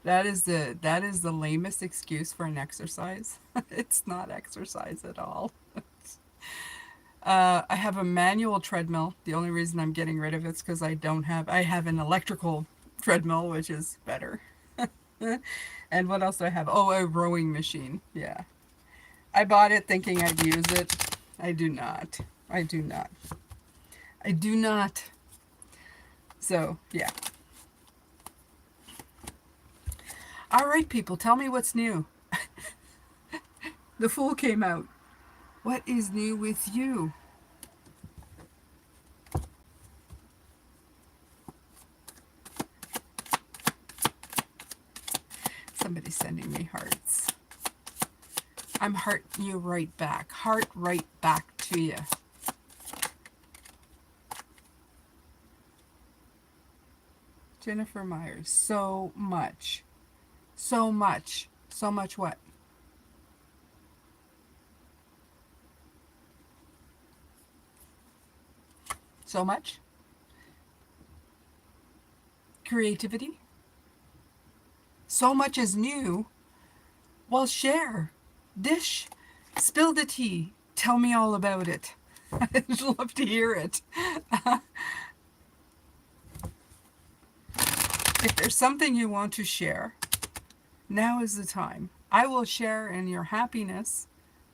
That is the lamest excuse for an exercise. It's not exercise at all. I have a manual treadmill. The only reason I'm getting rid of it's because I have an electrical treadmill, which is better. And what else do I have? Oh, a rowing machine. Yeah. I bought it thinking I'd use it. I do not. I do not. I do not. So, yeah. All right, people, tell me what's new. The Fool came out. What is new with you? Somebody's sending me hearts. I'm hearting you right back. Heart right back to you. Jennifer Myers. So much. So much. So much what? So much? Creativity? So much is new. Well, share. Dish. Spill the tea. Tell me all about it. I'd love to hear it. If there's something you want to share, now is the time. I will share in your happiness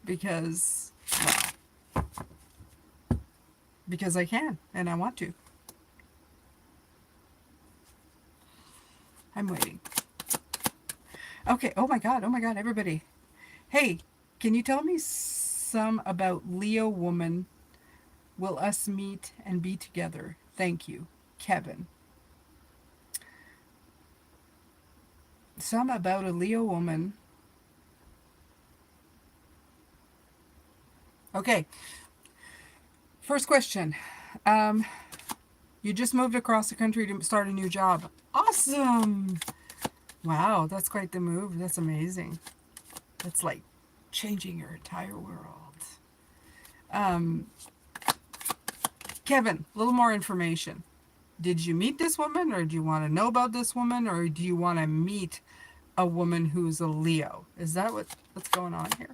because, well, because I can and I want to. I'm waiting. Okay, oh my God, everybody. Hey, can you tell me some about Leo woman? Will us meet and be together? Thank you, Kevin. Some about a Leo woman. Okay, first question. You just moved across the country to start a new job. Awesome. Wow, that's quite the move. That's amazing. That's like changing your entire world. Um, Kevin, a little more information. Did you meet this woman, or do you want to know about this woman, or do you want to meet a woman who's a Leo? Is that what's going on here?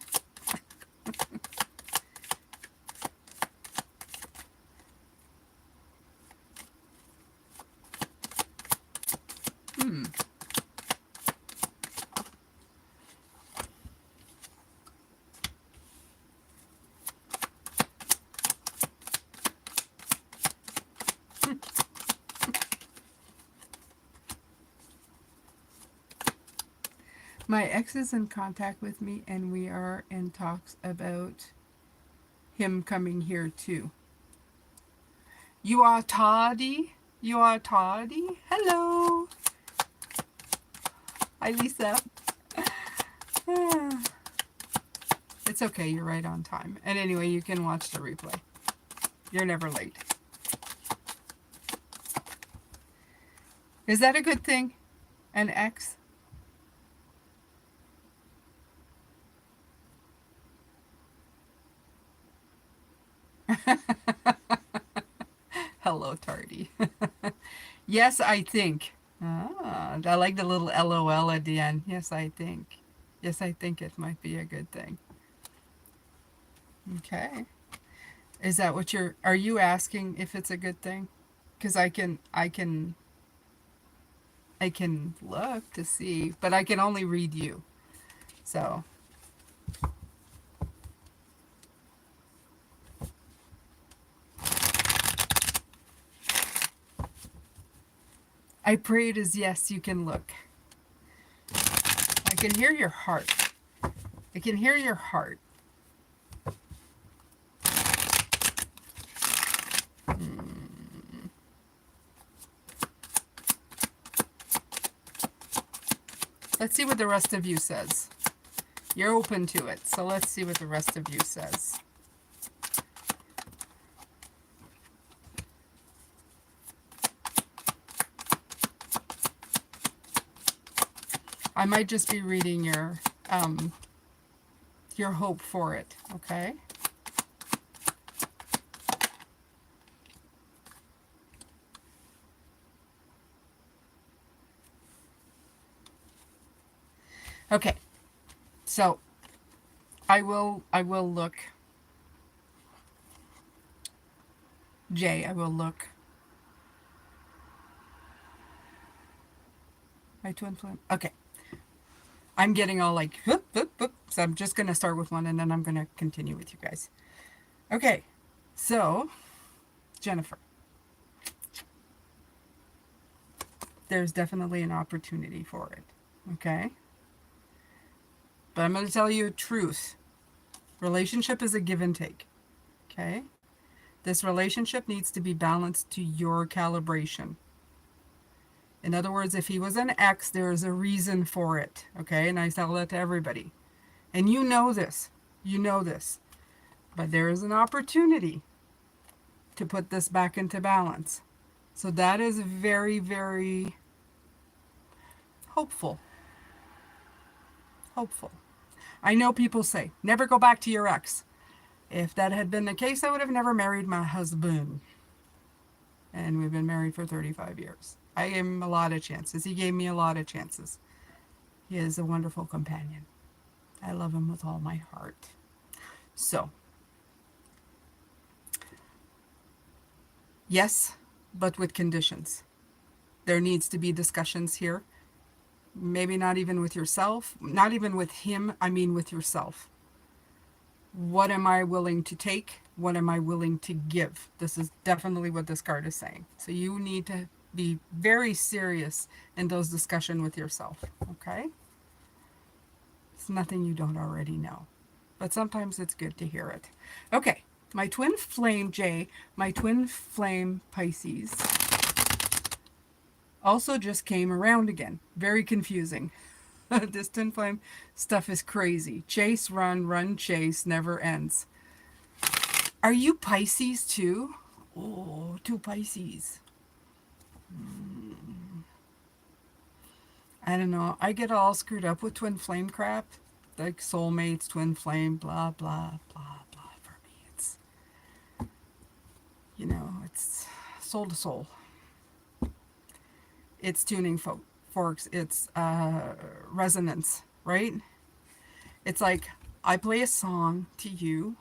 Hmm. My ex is in contact with me, and we are in talks about him coming here too. You are Toddy? You are Toddy? Hello. Hi, Lisa. It's okay, you're right on time. And anyway, you can watch the replay. You're never late. Is that a good thing? An ex? Hello, Tardy. Yes, I think. Ah, I like the little LOL at the end. Yes, I think. Yes, I think it might be a good thing. Okay. Is that what are you asking if it's a good thing? Because I can look to see, but I can only read you. So, I pray it is yes, you can look. I can hear your heart. I can hear your heart. Let's see what the rest of you says. You're open to it, so let's see what the rest of you says. I might just be reading your hope for it, okay? Okay. So I will look. Jay, I will look. My twin flame. Okay. I'm getting all like, whoop, whoop, whoop. So I'm just going to start with one, and then I'm going to continue with you guys. Okay. So, Jennifer, there's definitely an opportunity for it. Okay. But I'm going to tell you a truth. Relationship is a give and take. Okay. This relationship needs to be balanced to your calibration. In other words, if he was an ex, there is a reason for it. Okay. And I tell that to everybody. And you know this. You know this. But there is an opportunity to put this back into balance. So that is very, very hopeful. Hopeful. I know people say, never go back to your ex. If that had been the case, I would have never married my husband. And we've been married for 35 years. I gave him a lot of chances. He gave me a lot of chances. He is a wonderful companion. I love him with all my heart. So, yes, but with conditions. There needs to be discussions here. Maybe not even with yourself, not even with him, I mean with yourself. What am I willing to take? What am I willing to give? This is definitely what this card is saying. So you need to be very serious in those discussions with yourself, okay? It's nothing you don't already know, but sometimes it's good to hear it. Okay, my twin flame, Jay, my twin flame Pisces, also just came around again. Very confusing. This twin flame stuff is crazy. Chase, run, chase, never ends. Are you Pisces too? Oh, two Pisces. I don't know. I get all screwed up with twin flame crap, like soulmates, twin flame, blah blah blah blah. For me, it's it's soul to soul. It's tuning forks. It's resonance, right? It's like I play a song to you,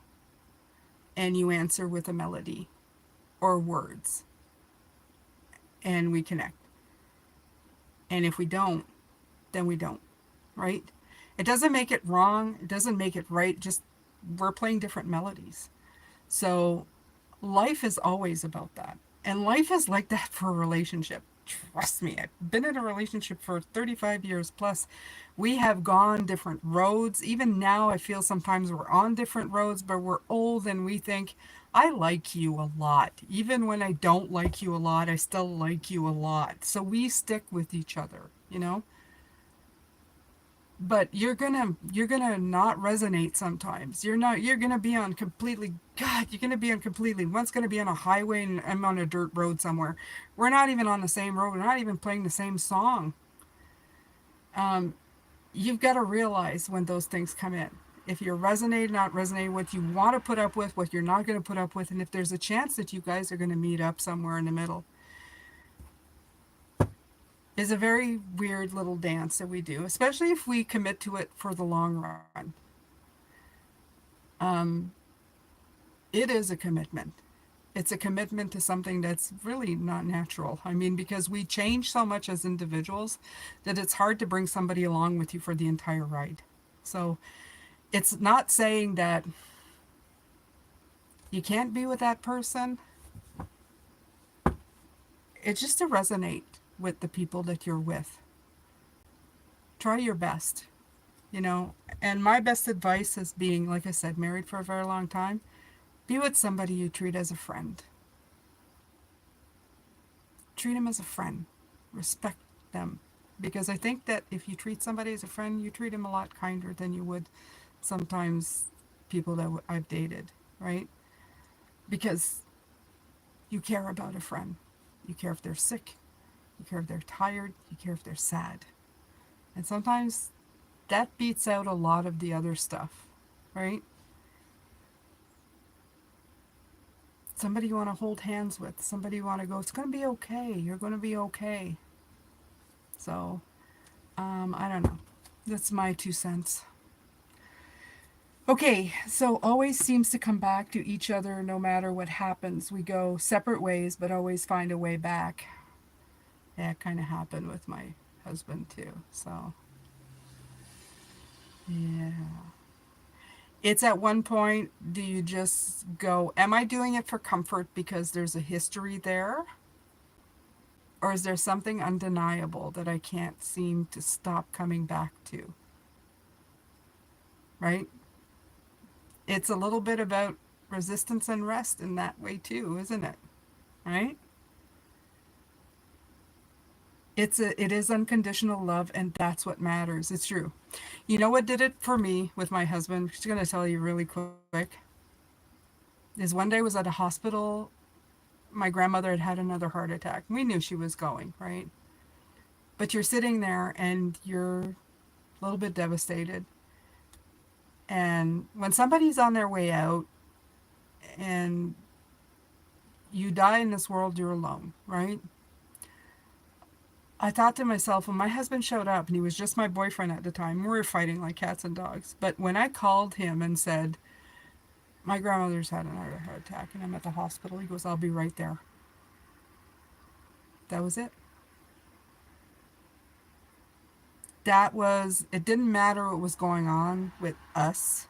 and you answer with a melody or words, and we connect. And if we don't, then we don't, right? It doesn't make it wrong. It doesn't make it right. Just we're playing different melodies. So life is always about that. And life is like that for a relationship. Trust me, I've been in a relationship for 35 years plus. We have gone different roads. Even now, I feel sometimes we're on different roads, but we're old and we think, I like you a lot. Even when I don't like you a lot, I still like you a lot. So we stick with each other. But you're gonna not resonate sometimes. You're gonna be on completely God, you're gonna be on completely one's gonna be on a highway and I'm on a dirt road somewhere. We're not even on the same road, we're not even playing the same song. You've got to realize when those things come in. If you're resonating, not resonating, what you want to put up with, what you're not going to put up with, and if there's a chance that you guys are going to meet up somewhere in the middle, is a very weird little dance that we do, especially if we commit to it for the long run. It is a commitment. It's a commitment to something that's really not natural. I mean, because we change so much as individuals that it's hard to bring somebody along with you for the entire ride. So it's not saying that you can't be with that person. It's just to resonate with the people that you're with. Try your best, And my best advice is being, like I said, married for a very long time. Be with somebody you treat as a friend. Treat them as a friend. Respect them. Because I think that if you treat somebody as a friend, you treat them a lot kinder than you would sometimes people that I've dated, right? Because you care about a friend. You care if they're sick. You care if they're tired. You care if they're sad. And sometimes that beats out a lot of the other stuff, right? Somebody you want to hold hands with. Somebody you want to go, it's going to be okay. You're going to be okay. So, I don't know. That's my 2 cents. Okay, so always seems to come back to each other no matter what happens. We go separate ways, but always find a way back. Yeah, it kind of happened with my husband too. So, yeah. It's at one point, do you just go, am I doing it for comfort because there's a history there? Or is there something undeniable that I can't seem to stop coming back to? Right? It's a little bit about resistance and rest in that way too, isn't it? Right? It is unconditional love, and that's what matters. It's true. You know what did it for me with my husband? I'm just gonna tell you really quick. Is one day I was at a hospital. My grandmother had another heart attack. We knew she was going, right? But you're sitting there and you're a little bit devastated. And when somebody's on their way out and you die in this world, you're alone, right? I thought to myself, when my husband showed up, and he was just my boyfriend at the time, we were fighting like cats and dogs. But when I called him and said, my grandmother's had another heart attack and I'm at the hospital, he goes, I'll be right there. That was it. It didn't matter what was going on with us.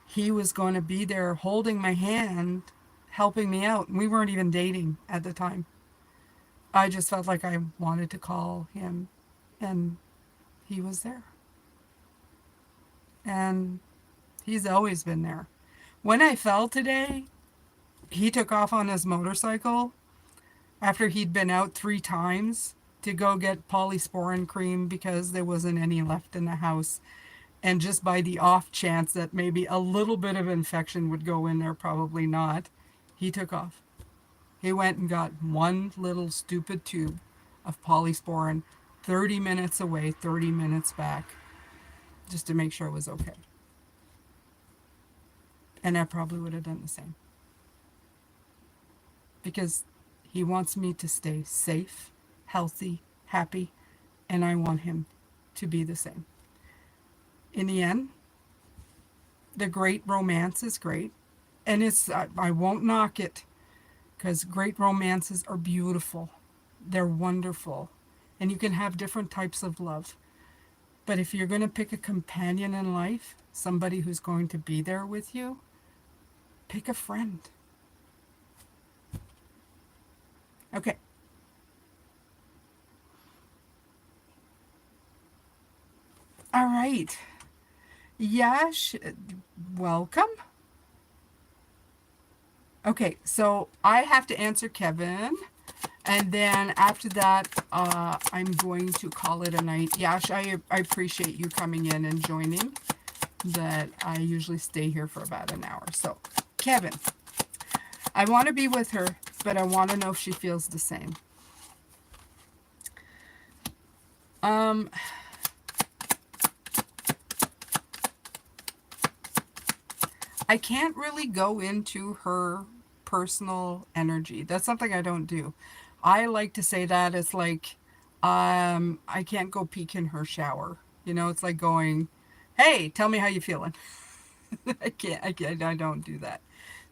He was going to be there holding my hand, helping me out. We weren't even dating at the time. I just felt like I wanted to call him, and he was there. And he's always been there. When I fell today, he took off on his motorcycle after he'd been out 3 times to go get polysporin cream because there wasn't any left in the house. And just by the off chance that maybe a little bit of infection would go in there, probably not, he took off. He went and got one little stupid tube of polysporin 30 minutes away, 30 minutes back, just to make sure it was okay. And I probably would have done the same. Because he wants me to stay safe, healthy, happy, and I want him to be the same. In the end, the great romance is great. And I won't knock it, because great romances are beautiful. They're wonderful. And you can have different types of love. But if you're going to pick a companion in life, somebody who's going to be there with you, pick a friend. Okay. All right. Yash, welcome. Okay, so I have to answer Kevin. And then after that, I'm going to call it a night. Yash, I appreciate you coming in and joining. That I usually stay here for about an hour. So, Kevin, I want to be with her, but I want to know if she feels the same. I can't really go into her personal energy. That's something I don't do. I like to say that it's like, I can't go peek in her shower. You know, it's like going, hey, tell me how you feeling. I don't do that.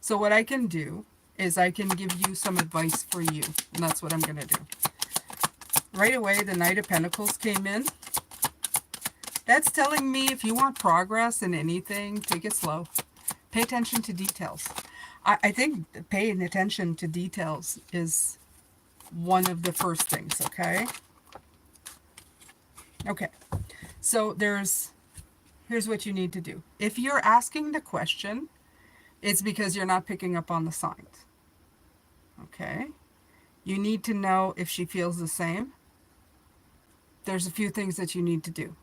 So what I can do is I can give you some advice for you. And that's what I'm going to do. Right away, the Knight of Pentacles came in. That's telling me if you want progress in anything, take it slow. Pay attention to details. I think paying attention to details is one of the first things, okay? Okay, so here's what you need to do. If you're asking the question, it's because you're not picking up on the signs. Okay? You need to know if she feels the same. There's a few things that you need to do.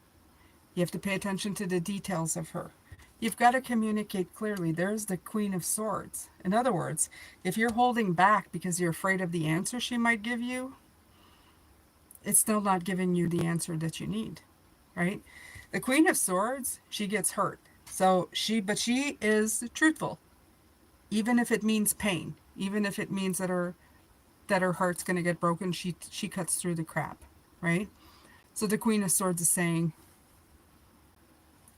You have to pay attention to the details of her. You've got to communicate clearly. There's the Queen of Swords. In other words, if you're holding back because you're afraid of the answer she might give you, it's still not giving you the answer that you need, right? The Queen of Swords, she gets hurt. But she is truthful. Even if it means pain, even if it means that her heart's going to get broken, she cuts through the crap, right? So the Queen of Swords is saying,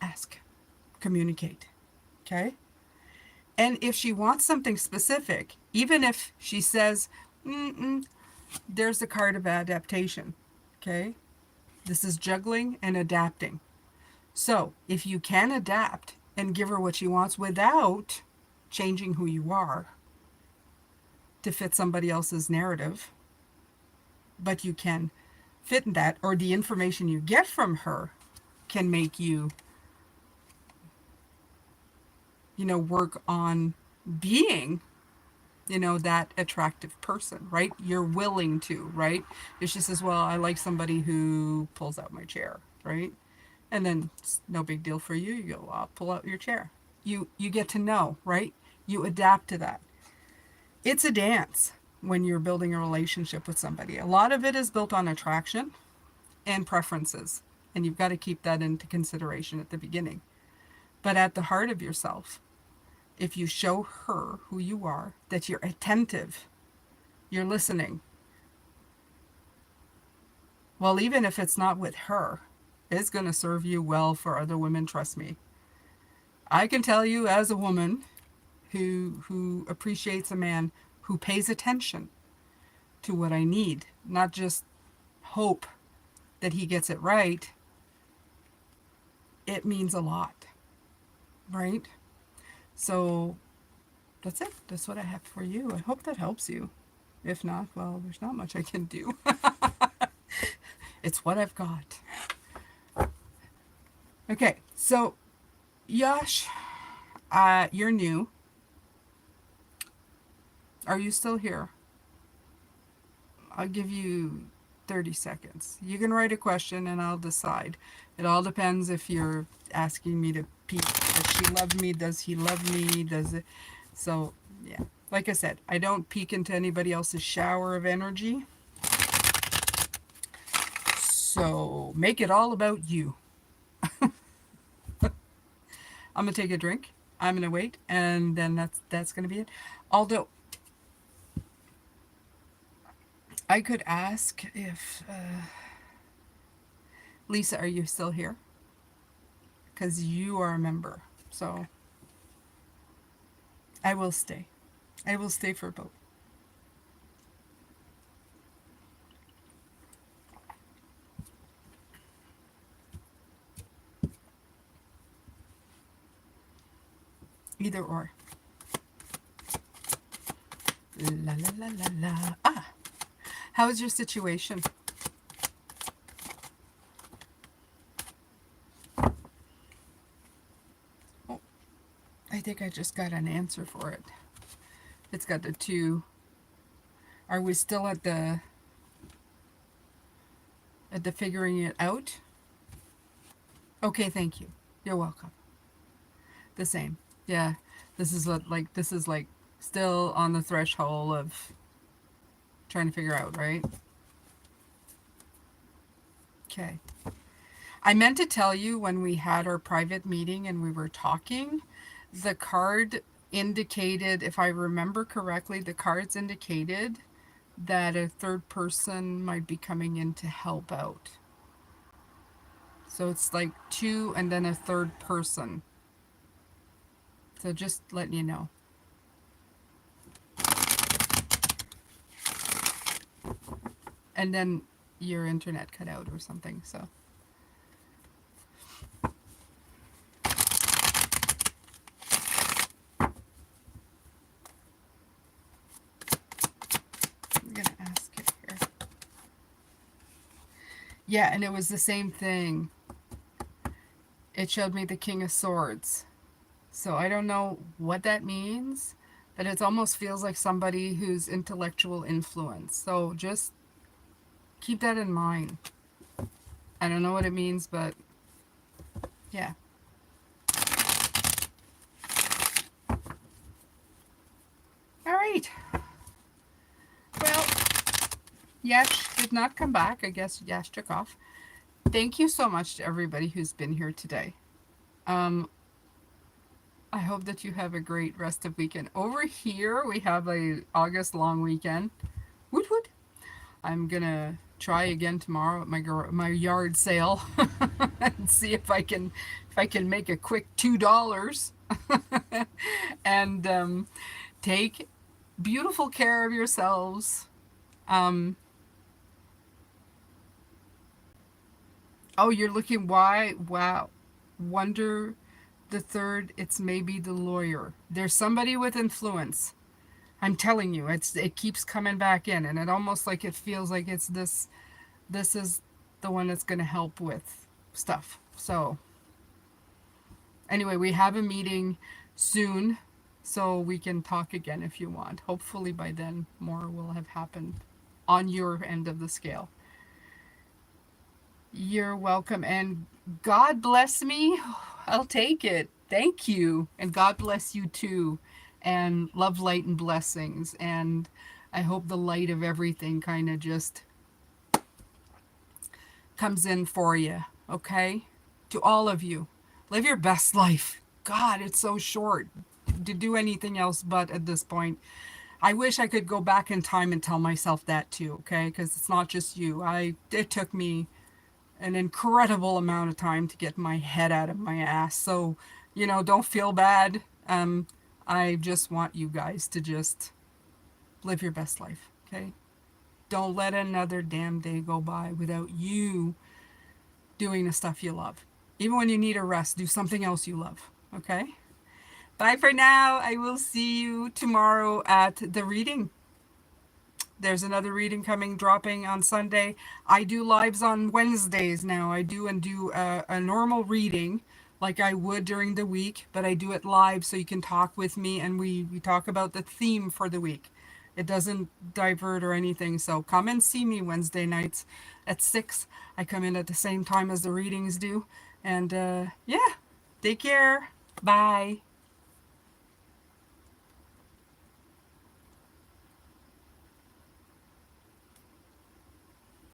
ask, communicate, okay? And if she wants something specific, even if she says, there's the card of adaptation, okay? This is juggling and adapting. So if you can adapt and give her what she wants without changing who you are to fit somebody else's narrative, but you can fit in that, or the information you get from her can make you, work on being, that attractive person, right? You're willing to, right? If she says, well, I like somebody who pulls out my chair, right? And then it's no big deal for you. You go, I'll pull out your chair. You get to know, right? You adapt to that. It's a dance when you're building a relationship with somebody. A lot of it is built on attraction and preferences. And you've got to keep that into consideration at the beginning. But at the heart of yourself, if you show her who you are, that you're attentive, you're listening, well, even if it's not with her, it's going to serve you well for other women, trust me. I can tell you as a woman who appreciates a man who pays attention to what I need, not just hope that he gets it right, it means a lot, right? So that's it. That's what I have for you. I hope that helps you. If not, well, there's not much I can do. It's what I've got. Okay, so Yash, you're new. Are you still here? I'll give you 30 seconds. You can write a question and I'll decide. It all depends if you're asking me to peek. Does she love me? Does he love me? Does it? So, yeah. Like I said, I don't peek into anybody else's shower of energy. So make it all about you. I'm going to take a drink. I'm going to wait. And then that's going to be it. Although I could ask if... Lisa, are you still here? Because you are a member. So I will stay. I will stay for both. Either or. La la la la la. Ah! How is your situation? Oh, I think I just got an answer for it. It's got the 2. Are we still at the figuring it out? Okay, thank you. You're welcome. The same. Yeah. This is like still on the threshold of trying to figure out, right? Okay. I meant to tell you when we had our private meeting and we were talking, the card indicated, if I remember correctly, the cards indicated that a third person might be coming in to help out. So it's like 2 and then a third person. So just letting you know. And then your internet cut out or something, so. I'm gonna ask it here. Yeah, and it was the same thing. It showed me the King of Swords. So I don't know what that means, but it almost feels like somebody who's intellectual influence. So just keep that in mind. I don't know what it means, but yeah. All right. Well, Yash did not come back. I guess Yash took off. Thank you so much to everybody who's been here today. I hope that you have a great rest of weekend. Over here, we have a August long weekend. Woot woot. I'm gonna try again tomorrow at my yard sale and see if I can make a quick $2 and take beautiful care of yourselves. Oh, you're looking why? Wow. Wonder the third, it's maybe the lawyer. There's somebody with influence. I'm telling you, it keeps coming back in, and it almost like it feels like it's this is the one that's going to help with stuff. So anyway, we have a meeting soon, so we can talk again if you want. Hopefully by then more will have happened on your end of the scale. You're welcome, and God bless me. I'll take it. Thank you, and God bless you too, and love, light, and blessings. And I hope the light of everything kind of just comes in for you, okay? To all of you, live your best life. God, it's so short to do anything else but at this point. I wish I could go back in time and tell myself that too, okay? Because it's not just you. It took me an incredible amount of time to get my head out of my ass. So, don't feel bad. I just want you guys to just live your best life, okay? Don't let another damn day go by without you doing the stuff you love. Even when you need a rest, do something else you love, okay? Bye for now. I will see you tomorrow at the reading. There's another reading dropping on Sunday. I do lives on Wednesdays now. I do a normal reading like I would during the week, but I do it live so you can talk with me and we talk about the theme for the week. It doesn't divert or anything, so come and see me Wednesday nights at 6. I come in at the same time as the readings do. And yeah, take care. Bye.